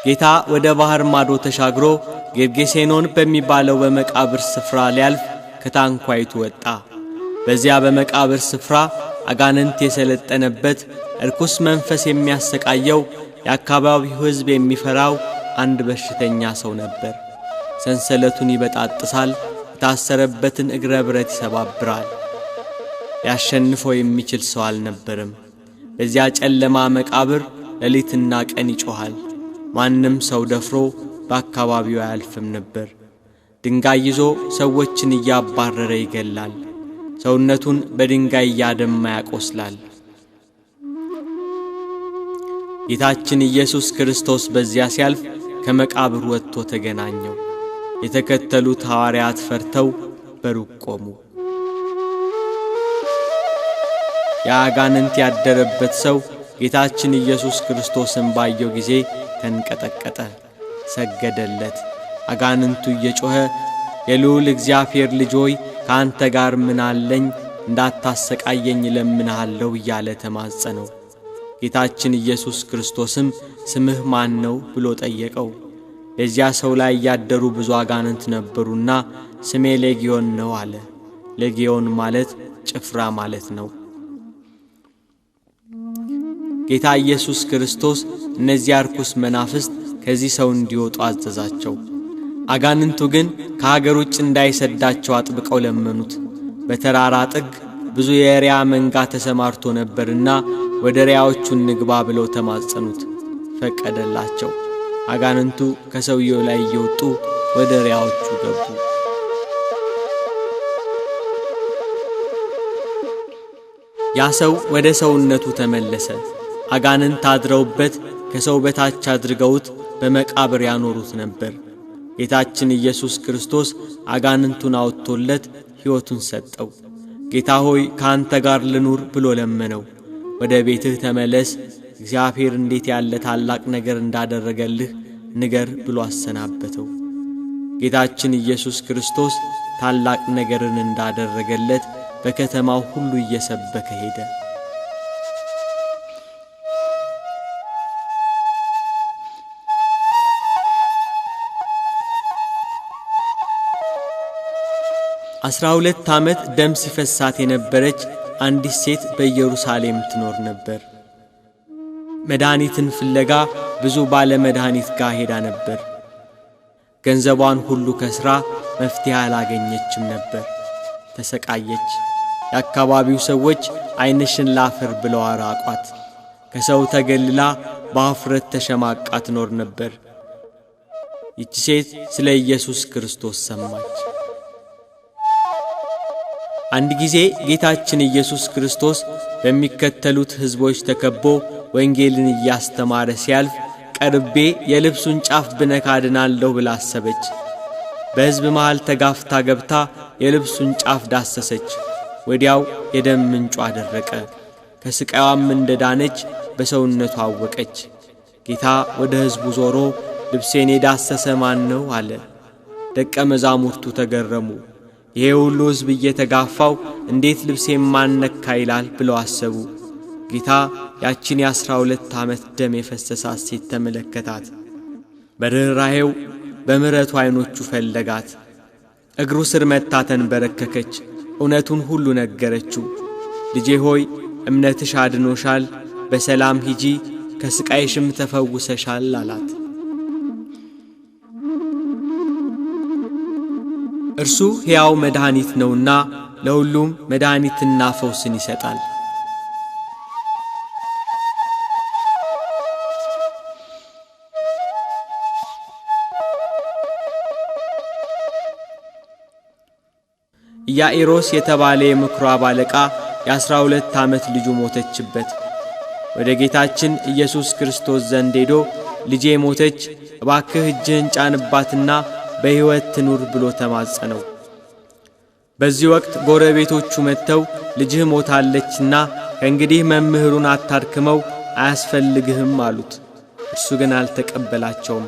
ጌታ ወደ ባህር ማዶ ተሻግሮ ጌርጌሴኖን በሚባለው በመቃብር ስፍራ ሊያልፍ ከታንኳይቱ ወጣ። በዚያ በመቃብር ስፍራ አጋንንት የሰለጠነበት እርኩስ መንፈስ የሚያሰቃየው የአካባቢው ሕዝብ የሚፈራው አንድ በሽተኛ ሰው ነበር። ሰንሰለቱን ይበጣጥሳል፣ የታሰረበትን እግረ ብረት ይሰባብራል። ያሸንፈው የሚችል ሰው አልነበረም። በዚያ ጨለማ መቃብር ሌሊትና ቀን ይጮኻል። ማንም ሰው ደፍሮ በአካባቢው አያልፍም ነበር። ድንጋይ ይዞ ሰዎችን እያባረረ ይገላል። ሰውነቱን በድንጋይ እያደማ ያቆስላል። ጌታችን ኢየሱስ ክርስቶስ በዚያ ሲያልፍ ከመቃብር ወጥቶ ተገናኘው። የተከተሉት ሐዋርያት ፈርተው በሩቅ ቆሙ። የአጋንንት ያደረበት ሰው ጌታችን ኢየሱስ ክርስቶስን ባየው ጊዜ ተንቀጠቀጠ፣ ሰገደለት። አጋንንቱ እየጮኸ የልዑል እግዚአብሔር ልጅ ሆይ ካንተ ጋር ምን አለኝ? እንዳታሰቃየኝ ለምንሃለሁ እያለ ተማጸነው። ጌታችን ኢየሱስ ክርስቶስም ስምህ ማን ነው ብሎ ጠየቀው። ለዚያ ሰው ላይ ያደሩ ብዙ አጋንንት ነበሩና ስሜ ሌጊዮን ነው አለ። ሌጊዮን ማለት ጭፍራ ማለት ነው። ጌታ ኢየሱስ ክርስቶስ እነዚያ ርኩስ መናፍስት ከዚህ ሰው እንዲወጡ አዘዛቸው። አጋንንቱ ግን ከሀገር ውጭ እንዳይሰዳቸው አጥብቀው ለመኑት። በተራራ ጥግ ብዙ የሪያ መንጋ ተሰማርቶ ነበርና ወደ ሪያዎቹ እንግባ ብለው ተማጸኑት። ፈቀደላቸው። አጋንንቱ ከሰውየው ላይ እየወጡ ወደ ሪያዎቹ ገቡ። ያ ሰው ወደ ሰውነቱ ተመለሰ። አጋንንት አድረውበት ከሰው በታች አድርገውት በመቃብር ያኖሩት ነበር። ጌታችን ኢየሱስ ክርስቶስ አጋንንቱን አውጥቶለት ሕይወቱን ሰጠው። ጌታ ሆይ ካንተ ጋር ልኑር ብሎ ለመነው። ወደ ቤትህ ተመለስ፣ እግዚአብሔር እንዴት ያለ ታላቅ ነገር እንዳደረገልህ ንገር ብሎ አሰናበተው። ጌታችን ኢየሱስ ክርስቶስ ታላቅ ነገርን እንዳደረገለት በከተማው ሁሉ እየሰበከ ሄደ። አስራ 12 ዓመት ደም ሲፈሳት የነበረች አንዲት ሴት በኢየሩሳሌም ትኖር ነበር። መድኃኒትን ፍለጋ ብዙ ባለ መድኃኒት ጋር ሄዳ ነበር። ገንዘቧን ሁሉ ከስራ መፍትሄ አላገኘችም ነበር። ተሰቃየች። የአካባቢው ሰዎች ዓይንሽን ላፈር ብለው አራቋት። ከሰው ተገልላ በአፍረት ተሸማቃ ትኖር ነበር። ይህች ሴት ስለ ኢየሱስ ክርስቶስ ሰማች። አንድ ጊዜ ጌታችን ኢየሱስ ክርስቶስ በሚከተሉት ሕዝቦች ተከቦ ወንጌልን እያስተማረ ሲያልፍ ቀርቤ የልብሱን ጫፍ ብነካ ድናለሁ ብላ አሰበች። በሕዝብ መሃል ተጋፍታ ገብታ የልብሱን ጫፍ ዳሰሰች። ወዲያው የደም ምንጯ ደረቀ። ከስቃዩም እንደዳነች በሰውነቷ አወቀች። ጌታ ወደ ሕዝቡ ዞሮ ልብሴን የዳሰሰ ማን ነው አለ። ደቀ መዛሙርቱ ተገረሙ። ይሄ ሁሉ ሕዝብ እየተጋፋው እንዴት ልብሴን ማን ነካ ይላል ብለው አሰቡ። ጌታ ያቺን የ12 ዓመት ደም የፈሰሳት ሴት ተመለከታት። በርኅራኄው በምሕረቱ ዓይኖቹ ፈለጋት። እግሩ ስር መታ ተንበረከከች። እውነቱን ሁሉ ነገረችው። ልጄ ሆይ እምነትሽ አድኖሻል፣ በሰላም ሂጂ፣ ከስቃይሽም ተፈውሰሻል አላት። እርሱ ሕያው መድኃኒት ነውና ለሁሉም መድኃኒትና ፈውስን ይሰጣል። ኢያኢሮስ የተባለ የምኵራብ አለቃ የ12 ዓመት ልጁ ሞተችበት። ወደ ጌታችን ኢየሱስ ክርስቶስ ዘንድ ሄዶ ልጄ ሞተች፣ እባክህ እጅህን ጫንባትና በሕይወት ትኑር ብሎ ተማጸነው። በዚህ ወቅት ጎረቤቶቹ መጥተው ልጅህ ሞታለችና ከእንግዲህ መምህሩን አታድክመው አያስፈልግህም አሉት። እርሱ ግን አልተቀበላቸውም።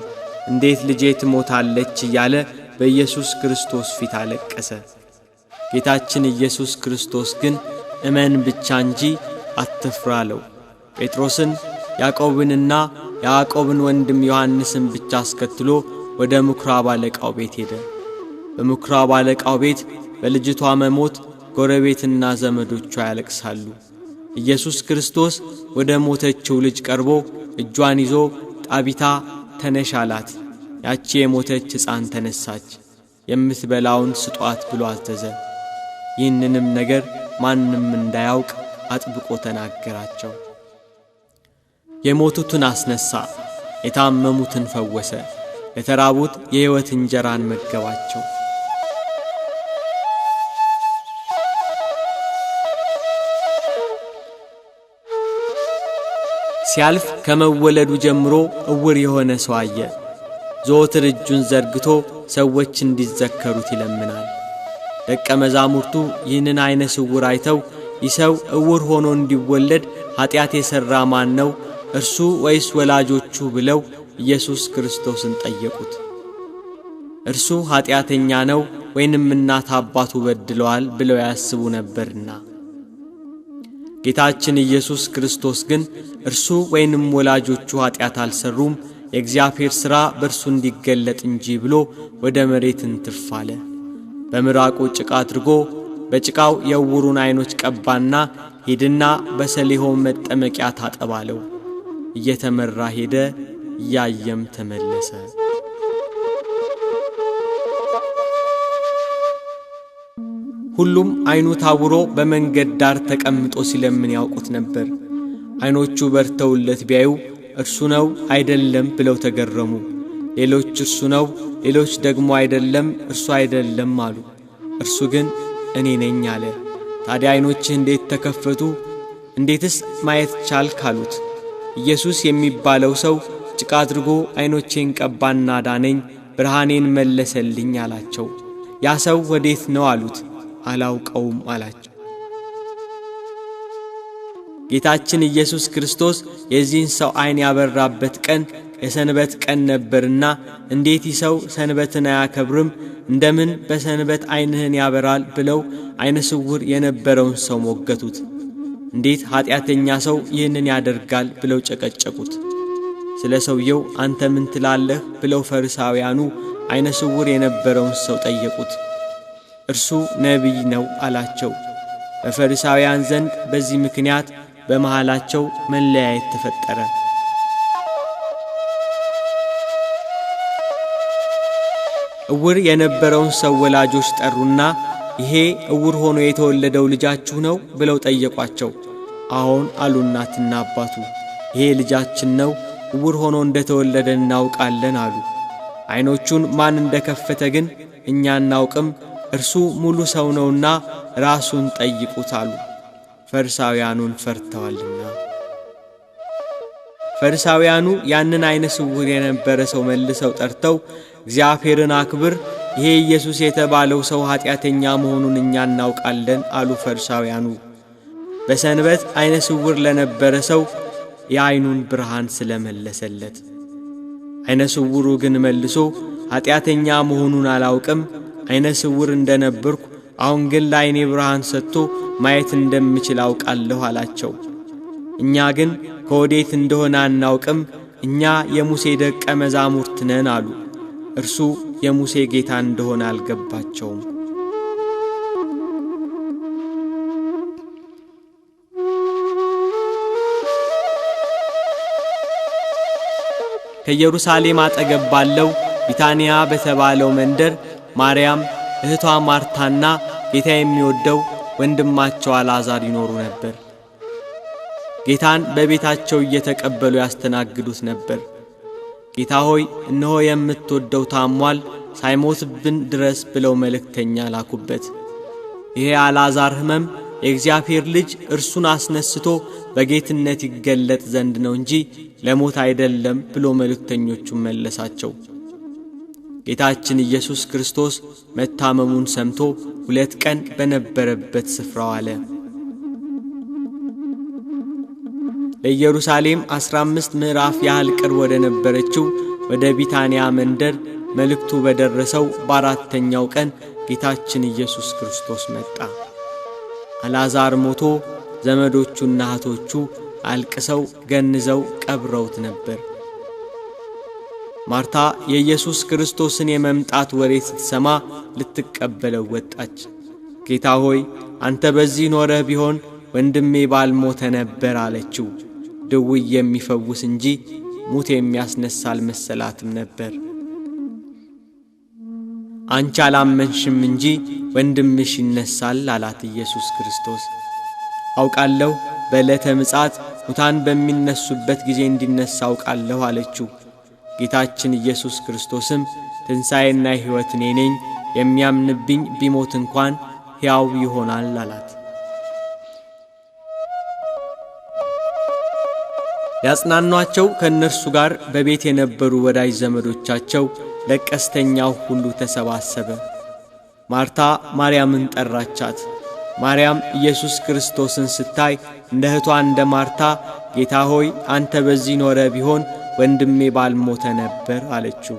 እንዴት ልጄ ትሞታለች እያለ በኢየሱስ ክርስቶስ ፊት አለቀሰ። ጌታችን ኢየሱስ ክርስቶስ ግን እመን ብቻ እንጂ አትፍራ አለው። ጴጥሮስን ያዕቆብንና የያዕቆብን ወንድም ዮሐንስን ብቻ አስከትሎ ወደ ምኵራብ አለቃው ቤት ሄደ። በምኵራብ አለቃው ቤት በልጅቷ መሞት ጎረቤትና ዘመዶቿ ያለቅሳሉ። ኢየሱስ ክርስቶስ ወደ ሞተችው ልጅ ቀርቦ እጇን ይዞ ጣቢታ ተነሽ አላት። ያቺ የሞተች ሕፃን ተነሳች። የምትበላውን ስጧት ብሎ አዘዘ። ይህንንም ነገር ማንም እንዳያውቅ አጥብቆ ተናገራቸው። የሞቱትን አስነሳ፣ የታመሙትን ፈወሰ፣ ለተራቡት የሕይወት እንጀራን መገባቸው። ሲያልፍ ከመወለዱ ጀምሮ እውር የሆነ ሰው አየ። ዘወትር እጁን ዘርግቶ ሰዎች እንዲዘከሩት ይለምናል። ደቀ መዛሙርቱ ይህንን አይነ ስውር አይተው ይህ ሰው እውር ሆኖ እንዲወለድ ኃጢአት የሠራ ማን ነው? እርሱ ወይስ ወላጆቹ ብለው ኢየሱስ ክርስቶስን ጠየቁት። እርሱ ኃጢአተኛ ነው ወይንም እናት አባቱ በድለዋል ብለው ያስቡ ነበርና። ጌታችን ኢየሱስ ክርስቶስ ግን እርሱ ወይንም ወላጆቹ ኃጢአት አልሰሩም፣ የእግዚአብሔር ሥራ በእርሱ እንዲገለጥ እንጂ ብሎ ወደ መሬት እንትፍ አለ። በምራቁ ጭቃ አድርጎ በጭቃው የዕውሩን ዓይኖች ቀባና ሂድና በሰሊሆም መጠመቂያ ታጠባለው። እየተመራ ሄደ፣ እያየም ተመለሰ። ሁሉም አይኑ ታውሮ በመንገድ ዳር ተቀምጦ ሲለምን ያውቁት ነበር። አይኖቹ በርተውለት ቢያዩ እርሱ ነው አይደለም ብለው ተገረሙ። ሌሎች እርሱ ነው፣ ሌሎች ደግሞ አይደለም እርሱ አይደለም አሉ። እርሱ ግን እኔ ነኝ አለ። ታዲያ አይኖችህ እንዴት ተከፈቱ? እንዴትስ ማየት ቻልክ አሉት። ኢየሱስ የሚባለው ሰው ጭቃ አድርጎ አይኖቼን ቀባና ዳነኝ፣ ብርሃኔን መለሰልኝ አላቸው። ያ ሰው ወዴት ነው አሉት። አላውቀውም አላቸው። ጌታችን ኢየሱስ ክርስቶስ የዚህን ሰው አይን ያበራበት ቀን የሰንበት ቀን ነበርና እንዴት ይሰው ሰንበትን አያከብርም? እንደምን በሰንበት አይንህን ያበራል? ብለው አይነ ስውር የነበረውን ሰው ሞገቱት። እንዴት ኃጢአተኛ ሰው ይህንን ያደርጋል? ብለው ጨቀጨቁት። ስለ ሰውየው አንተ ምን ትላለህ? ብለው ፈሪሳውያኑ አይነ ስውር የነበረውን ሰው ጠየቁት። እርሱ ነቢይ ነው አላቸው። በፈሪሳውያን ዘንድ በዚህ ምክንያት በመሃላቸው መለያየት ተፈጠረ። እውር የነበረውን ሰው ወላጆች ጠሩና ይሄ እውር ሆኖ የተወለደው ልጃችሁ ነው? ብለው ጠየቋቸው። አዎን አሉ እናትና አባቱ። ይሄ ልጃችን ነው፣ እውር ሆኖ እንደተወለደ እናውቃለን አሉ። አይኖቹን ማን እንደከፈተ ግን እኛ እናውቅም፣ እርሱ ሙሉ ሰው ነውና ራሱን ጠይቁት አሉ። ፈሪሳውያኑን ፈርተዋልና። ፈሪሳውያኑ ያንን አይነ ስውር የነበረ ሰው መልሰው ጠርተው እግዚአብሔርን አክብር፣ ይሄ ኢየሱስ የተባለው ሰው ኃጢአተኛ መሆኑን እኛ እናውቃለን አሉ። ፈሪሳውያኑ በሰንበት አይነ ስውር ለነበረ ሰው የአይኑን ብርሃን ስለመለሰለት። አይነ ስውሩ ግን መልሶ ኃጢአተኛ መሆኑን አላውቅም፣ አይነ ስውር እንደነበርኩ አሁን ግን ለአይኔ ብርሃን ሰጥቶ ማየት እንደምችል አውቃለሁ አላቸው። እኛ ግን ከወዴት እንደሆነ አናውቅም፣ እኛ የሙሴ ደቀ መዛሙርት ነን አሉ። እርሱ የሙሴ ጌታ እንደሆነ አልገባቸውም። ከኢየሩሳሌም አጠገብ ባለው ቢታንያ በተባለው መንደር ማርያም፣ እህቷ ማርታና ጌታ የሚወደው ወንድማቸው አልዓዛር ይኖሩ ነበር። ጌታን በቤታቸው እየተቀበሉ ያስተናግዱት ነበር። ጌታ ሆይ እነሆ የምትወደው ታሟል፣ ሳይሞትብን ድረስ ብለው መልእክተኛ ላኩበት። ይሄ አልዓዛር ሕመም የእግዚአብሔር ልጅ እርሱን አስነስቶ በጌትነት ይገለጥ ዘንድ ነው እንጂ ለሞት አይደለም ብሎ መልእክተኞቹን መለሳቸው። ጌታችን ኢየሱስ ክርስቶስ መታመሙን ሰምቶ 2 ቀን በነበረበት ስፍራው አለ። ለኢየሩሳሌም 15 ምዕራፍ ያህል ቅርብ ወደ ነበረችው ወደ ቢታንያ መንደር መልእክቱ በደረሰው በ4ኛው ቀን ጌታችን ኢየሱስ ክርስቶስ መጣ። አልዓዛር ሞቶ ዘመዶቹና እህቶቹ አልቅሰው ገንዘው ቀብረውት ነበር። ማርታ የኢየሱስ ክርስቶስን የመምጣት ወሬ ስትሰማ ልትቀበለው ወጣች። ጌታ ሆይ አንተ በዚህ ኖረህ ቢሆን ወንድሜ ባልሞተ ነበር አለችው። ድውይ የሚፈውስ እንጂ ሙት የሚያስነሳ አልመሰላትም ነበር። አንቺ አላመንሽም እንጂ ወንድምሽ ይነሳል አላት ኢየሱስ ክርስቶስ። አውቃለሁ በዕለተ ምጽአት ሙታን በሚነሱበት ጊዜ እንዲነሳ አውቃለሁ አለችው። ጌታችን ኢየሱስ ክርስቶስም ትንሣኤና ሕይወት እኔ ነኝ፣ የሚያምንብኝ ቢሞት እንኳን ሕያው ይሆናል አላት። ያጽናኗቸው ከእነርሱ ጋር በቤት የነበሩ ወዳጅ ዘመዶቻቸው ለቀስተኛው ሁሉ ተሰባሰበ። ማርታ ማርያምን ጠራቻት። ማርያም ኢየሱስ ክርስቶስን ስታይ እንደ እህቷ እንደ ማርታ ጌታ ሆይ አንተ በዚህ ኖረ ቢሆን ወንድሜ ባልሞተ ነበር አለችው።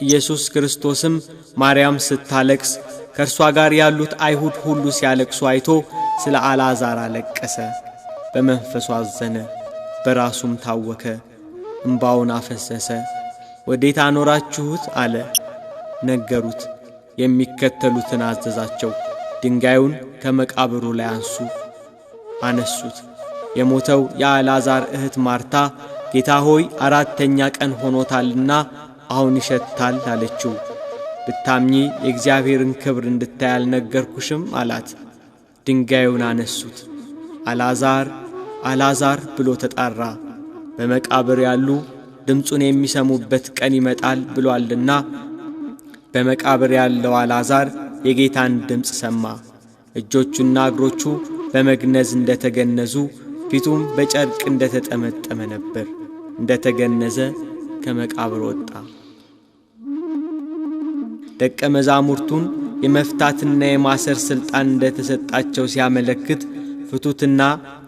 ኢየሱስ ክርስቶስም ማርያም ስታለቅስ ከእርሷ ጋር ያሉት አይሁድ ሁሉ ሲያለቅሱ አይቶ ስለ አልዓዛር አለቀሰ። በመንፈሱ አዘነ፣ በራሱም ታወከ፣ እንባውን አፈሰሰ። ወዴት አኖራችሁት አለ። ነገሩት። የሚከተሉትን አዘዛቸው። ድንጋዩን ከመቃብሩ ላይ አነሱት። የሞተው የአልዓዛር እህት ማርታ ጌታ ሆይ 4ኛ ቀን ሆኖታልና አሁን ይሸታል አለችው። ብታምኚ የእግዚአብሔርን ክብር እንድታይ አልነገርኩሽም አላት። ድንጋዩን አነሱት። አልዓዛር አልዓዛር ብሎ ተጣራ። በመቃብር ያሉ ድምፁን የሚሰሙበት ቀን ይመጣል ብሏልና። በመቃብር ያለው አልዓዛር የጌታን ድምፅ ሰማ። እጆቹና እግሮቹ በመግነዝ እንደተገነዙ፣ ፊቱም በጨርቅ እንደተጠመጠመ ነበር። እንደተገነዘ ከመቃብር ወጣ። ደቀ መዛሙርቱን የመፍታትና የማሰር ሥልጣን እንደተሰጣቸው ሲያመለክት ፍቱትና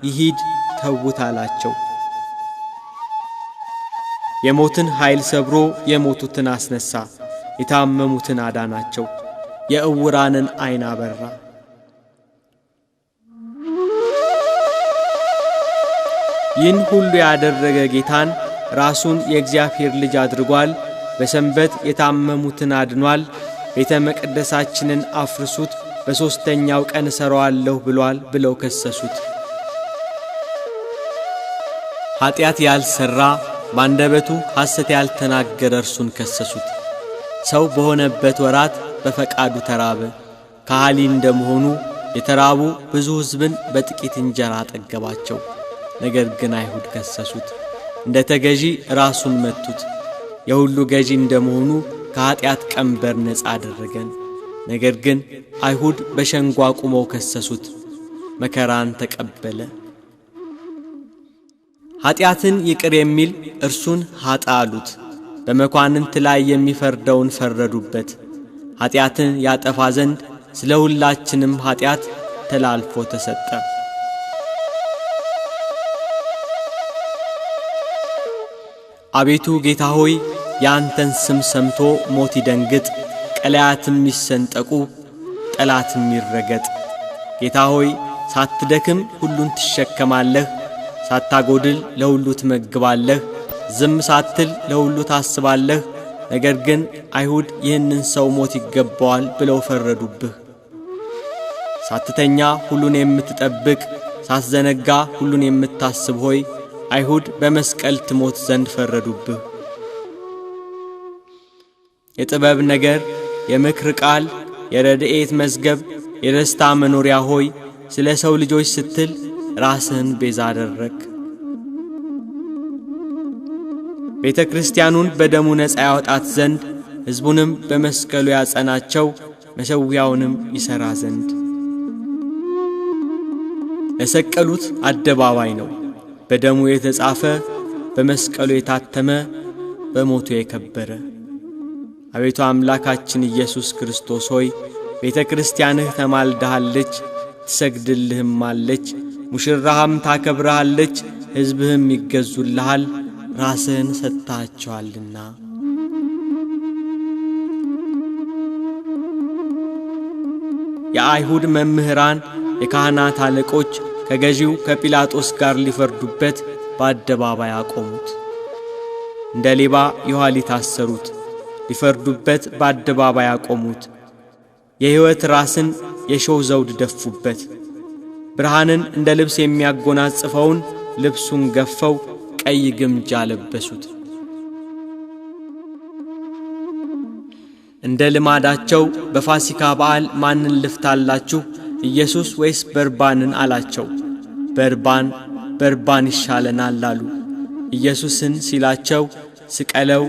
ይሂድ ተዉት አላቸው። የሞትን ኃይል ሰብሮ የሞቱትን አስነሳ። የታመሙትን አዳናቸው። የዕውራንን ዓይን አበራ። ይህን ሁሉ ያደረገ ጌታን ራሱን የእግዚአብሔር ልጅ አድርጓል። በሰንበት የታመሙትን አድኗል። ቤተ መቅደሳችንን አፍርሱት፣ በሦስተኛው ቀን እሠራዋለሁ ብሏል ብለው ከሰሱት። ኀጢአት ያልሠራ ባንደበቱ ሐሰት ያልተናገረ እርሱን ከሰሱት። ሰው በሆነበት ወራት በፈቃዱ ተራበ። ከሃሊ እንደመሆኑ የተራቡ ብዙ ሕዝብን በጥቂት እንጀራ አጠገባቸው። ነገር ግን አይሁድ ከሰሱት። እንደ ተገዢ ራሱን መቱት። የሁሉ ገዢ እንደመሆኑ ከኀጢአት ቀንበር ነፃ አደረገን። ነገር ግን አይሁድ በሸንጎ አቁመው ከሰሱት። መከራን ተቀበለ። ኀጢአትን ይቅር የሚል እርሱን ኀጥእ አሉት። በመኳንንት ላይ የሚፈርደውን ፈረዱበት። ኀጢአትን ያጠፋ ዘንድ ስለ ሁላችንም ኀጢአት ተላልፎ ተሰጠ። አቤቱ ጌታ ሆይ ያንተን ስም ሰምቶ ሞት ይደንግጥ፣ ቀላያትም ይሰንጠቁ፣ ጠላትም ይረገጥ። ጌታ ሆይ ሳትደክም ሁሉን ትሸከማለህ፣ ሳታጎድል ለሁሉ ትመግባለህ፣ ዝም ሳትል ለሁሉ ታስባለህ። ነገር ግን አይሁድ ይህንን ሰው ሞት ይገባዋል ብለው ፈረዱብህ። ሳትተኛ ሁሉን የምትጠብቅ፣ ሳትዘነጋ ሁሉን የምታስብ ሆይ አይሁድ በመስቀል ትሞት ዘንድ ፈረዱብህ። የጥበብ ነገር፣ የምክር ቃል፣ የረድኤት መዝገብ፣ የደስታ መኖሪያ ሆይ ስለ ሰው ልጆች ስትል ራስህን ቤዛ አደረግ። ቤተ ክርስቲያኑን በደሙ ነፃ ያወጣት ዘንድ ሕዝቡንም በመስቀሉ ያጸናቸው፣ መሠዊያውንም ይሠራ ዘንድ። ለሰቀሉት አደባባይ ነው። በደሙ የተጻፈ፣ በመስቀሉ የታተመ፣ በሞቱ የከበረ። አቤቱ አምላካችን ኢየሱስ ክርስቶስ ሆይ ቤተ ክርስቲያንህ ተማልዳሃለች፣ ትሰግድልህማለች፣ ሙሽራህም ታከብረሃለች፣ ሕዝብህም ይገዙልሃል፣ ራስህን ሰጥታቸዋልና። የአይሁድ መምህራን የካህናት አለቆች ከገዢው ከጲላጦስ ጋር ሊፈርዱበት በአደባባይ አቆሙት። እንደ ሌባ የኋሊት አሰሩት። ሊፈርዱበት በአደባባይ አቆሙት። የሕይወት ራስን የሾህ ዘውድ ደፉበት። ብርሃንን እንደ ልብስ የሚያጎናጽፈውን ልብሱን ገፈው ቀይ ግምጃ ለበሱት። እንደ ልማዳቸው በፋሲካ በዓል ማንን ልፍታላችሁ? ኢየሱስ ወይስ በርባንን አላቸው። በርባን ይሻለናል አሉ። ኢየሱስን ሲላቸው ስቀለው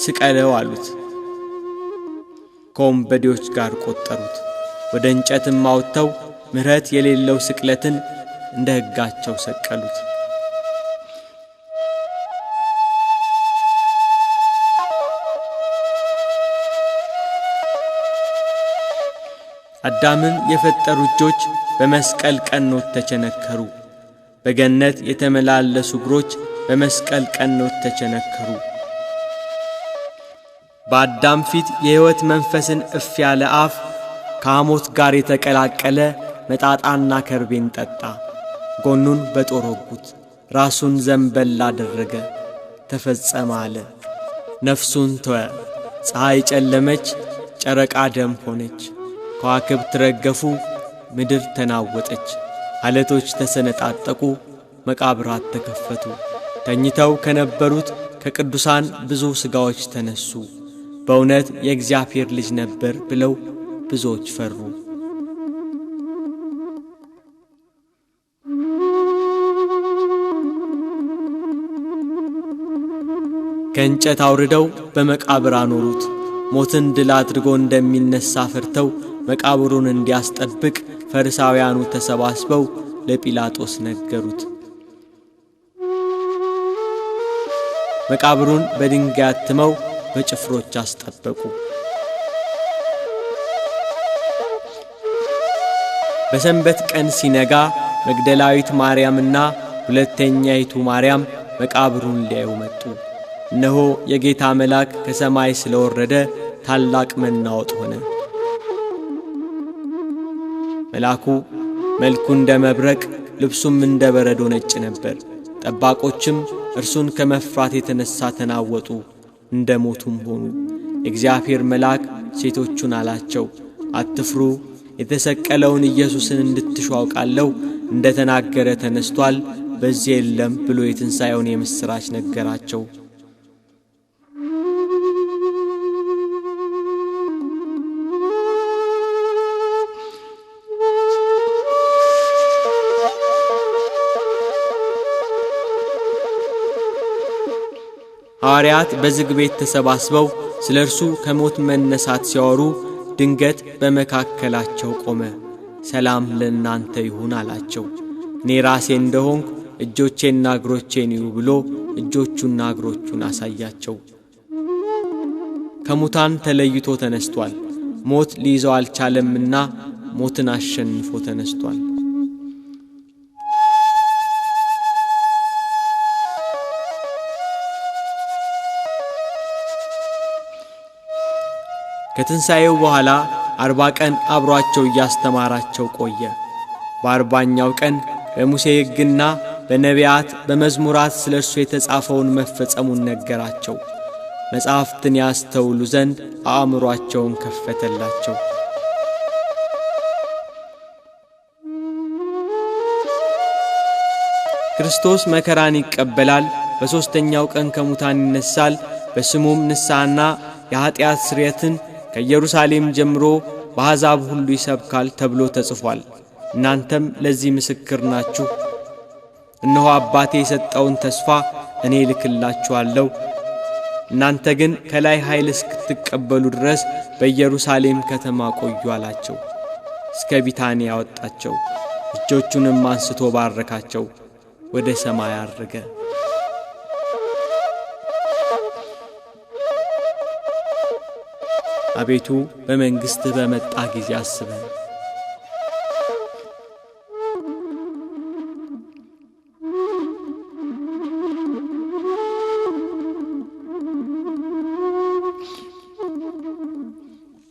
ስቀለው አሉት። ከወንበዴዎች ጋር ቆጠሩት። ወደ እንጨትም አውጥተው ምሕረት የሌለው ስቅለትን እንደ ሕጋቸው ሰቀሉት። አዳምን የፈጠሩ እጆች በመስቀል ቀኖት ተቸነከሩ። በገነት የተመላለሱ እግሮች በመስቀል ቀኖት ተቸነከሩ። በአዳም ፊት የሕይወት መንፈስን እፍ ያለ አፍ ከሐሞት ጋር የተቀላቀለ መጣጣና ከርቤን ጠጣ። ጎኑን በጦር ወጉት። ራሱን ዘንበል አደረገ። ተፈጸመ አለ። ነፍሱን ተወ። ፀሐይ ጨለመች፣ ጨረቃ ደም ሆነች። ከዋክብት ረገፉ፣ ምድር ተናወጠች። አለቶች ተሰነጣጠቁ፣ መቃብራት ተከፈቱ። ተኝተው ከነበሩት ከቅዱሳን ብዙ ሥጋዎች ተነሱ። በእውነት የእግዚአብሔር ልጅ ነበር ብለው ብዙዎች ፈሩ። ከእንጨት አውርደው በመቃብር አኖሩት። ሞትን ድል አድርጎ እንደሚነሳ ፈርተው መቃብሩን እንዲያስጠብቅ ፈሪሳውያኑ ተሰባስበው ለጲላጦስ ነገሩት። መቃብሩን በድንጋይ አትመው በጭፍሮች አስጠበቁ። በሰንበት ቀን ሲነጋ መግደላዊት ማርያምና ሁለተኛይቱ ማርያም መቃብሩን ሊያዩ መጡ። እነሆ የጌታ መልአክ ከሰማይ ስለወረደ ታላቅ መናወጥ ሆነ። መልአኩ መልኩ እንደ መብረቅ ልብሱም እንደ በረዶ ነጭ ነበር። ጠባቆችም እርሱን ከመፍራት የተነሳ ተናወጡ፣ እንደ ሞቱም ሆኑ። የእግዚአብሔር መልአክ ሴቶቹን አላቸው፣ አትፍሩ፣ የተሰቀለውን ኢየሱስን እንድትሹ አውቃለሁ። እንደ ተናገረ ተነስቷል፣ በዚህ የለም ብሎ የትንሣኤውን የምሥራች ነገራቸው። ሐዋርያት በዝግ ቤት ተሰባስበው ስለ እርሱ ከሞት መነሳት ሲያወሩ ድንገት በመካከላቸው ቆመ። ሰላም ለእናንተ ይሁን አላቸው። እኔ ራሴ እንደሆንኩ እጆቼና እግሮቼን እዩ ብሎ እጆቹና እግሮቹን አሳያቸው። ከሙታን ተለይቶ ተነስቷል። ሞት ሊይዘው አልቻለምና ሞትን አሸንፎ ተነስቷል። ከትንሣኤው በኋላ 40 ቀን አብሯቸው እያስተማራቸው ቆየ። በ40ኛው ቀን በሙሴ ሕግና በነቢያት በመዝሙራት ስለ እርሱ የተጻፈውን መፈጸሙን ነገራቸው። መጻሕፍትን ያስተውሉ ዘንድ አእምሮአቸውን ከፈተላቸው። ክርስቶስ መከራን ይቀበላል፣ በሦስተኛው ቀን ከሙታን ይነሳል፣ በስሙም ንስሐና የኃጢአት ስርየትን ከኢየሩሳሌም ጀምሮ በአሕዛብ ሁሉ ይሰብካል ተብሎ ተጽፏል። እናንተም ለዚህ ምስክር ናችሁ። እነሆ አባቴ የሰጠውን ተስፋ እኔ ልክላችኋለሁ። እናንተ ግን ከላይ ኃይል እስክትቀበሉ ድረስ በኢየሩሳሌም ከተማ ቆዩ አላቸው። እስከ ቢታንያ አወጣቸው። እጆቹንም አንስቶ ባረካቸው፣ ወደ ሰማይ አረገ። አቤቱ በመንግሥትህ በመጣ ጊዜ አስበን።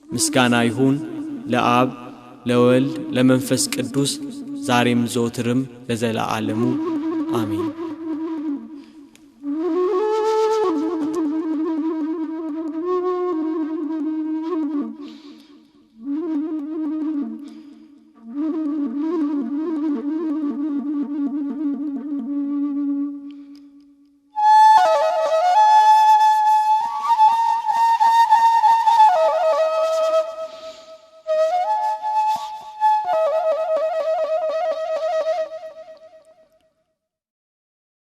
ምስጋና ይሁን ለአብ ለወልድ ለመንፈስ ቅዱስ ዛሬም ዘወትርም ለዘለዓለሙ አሜን።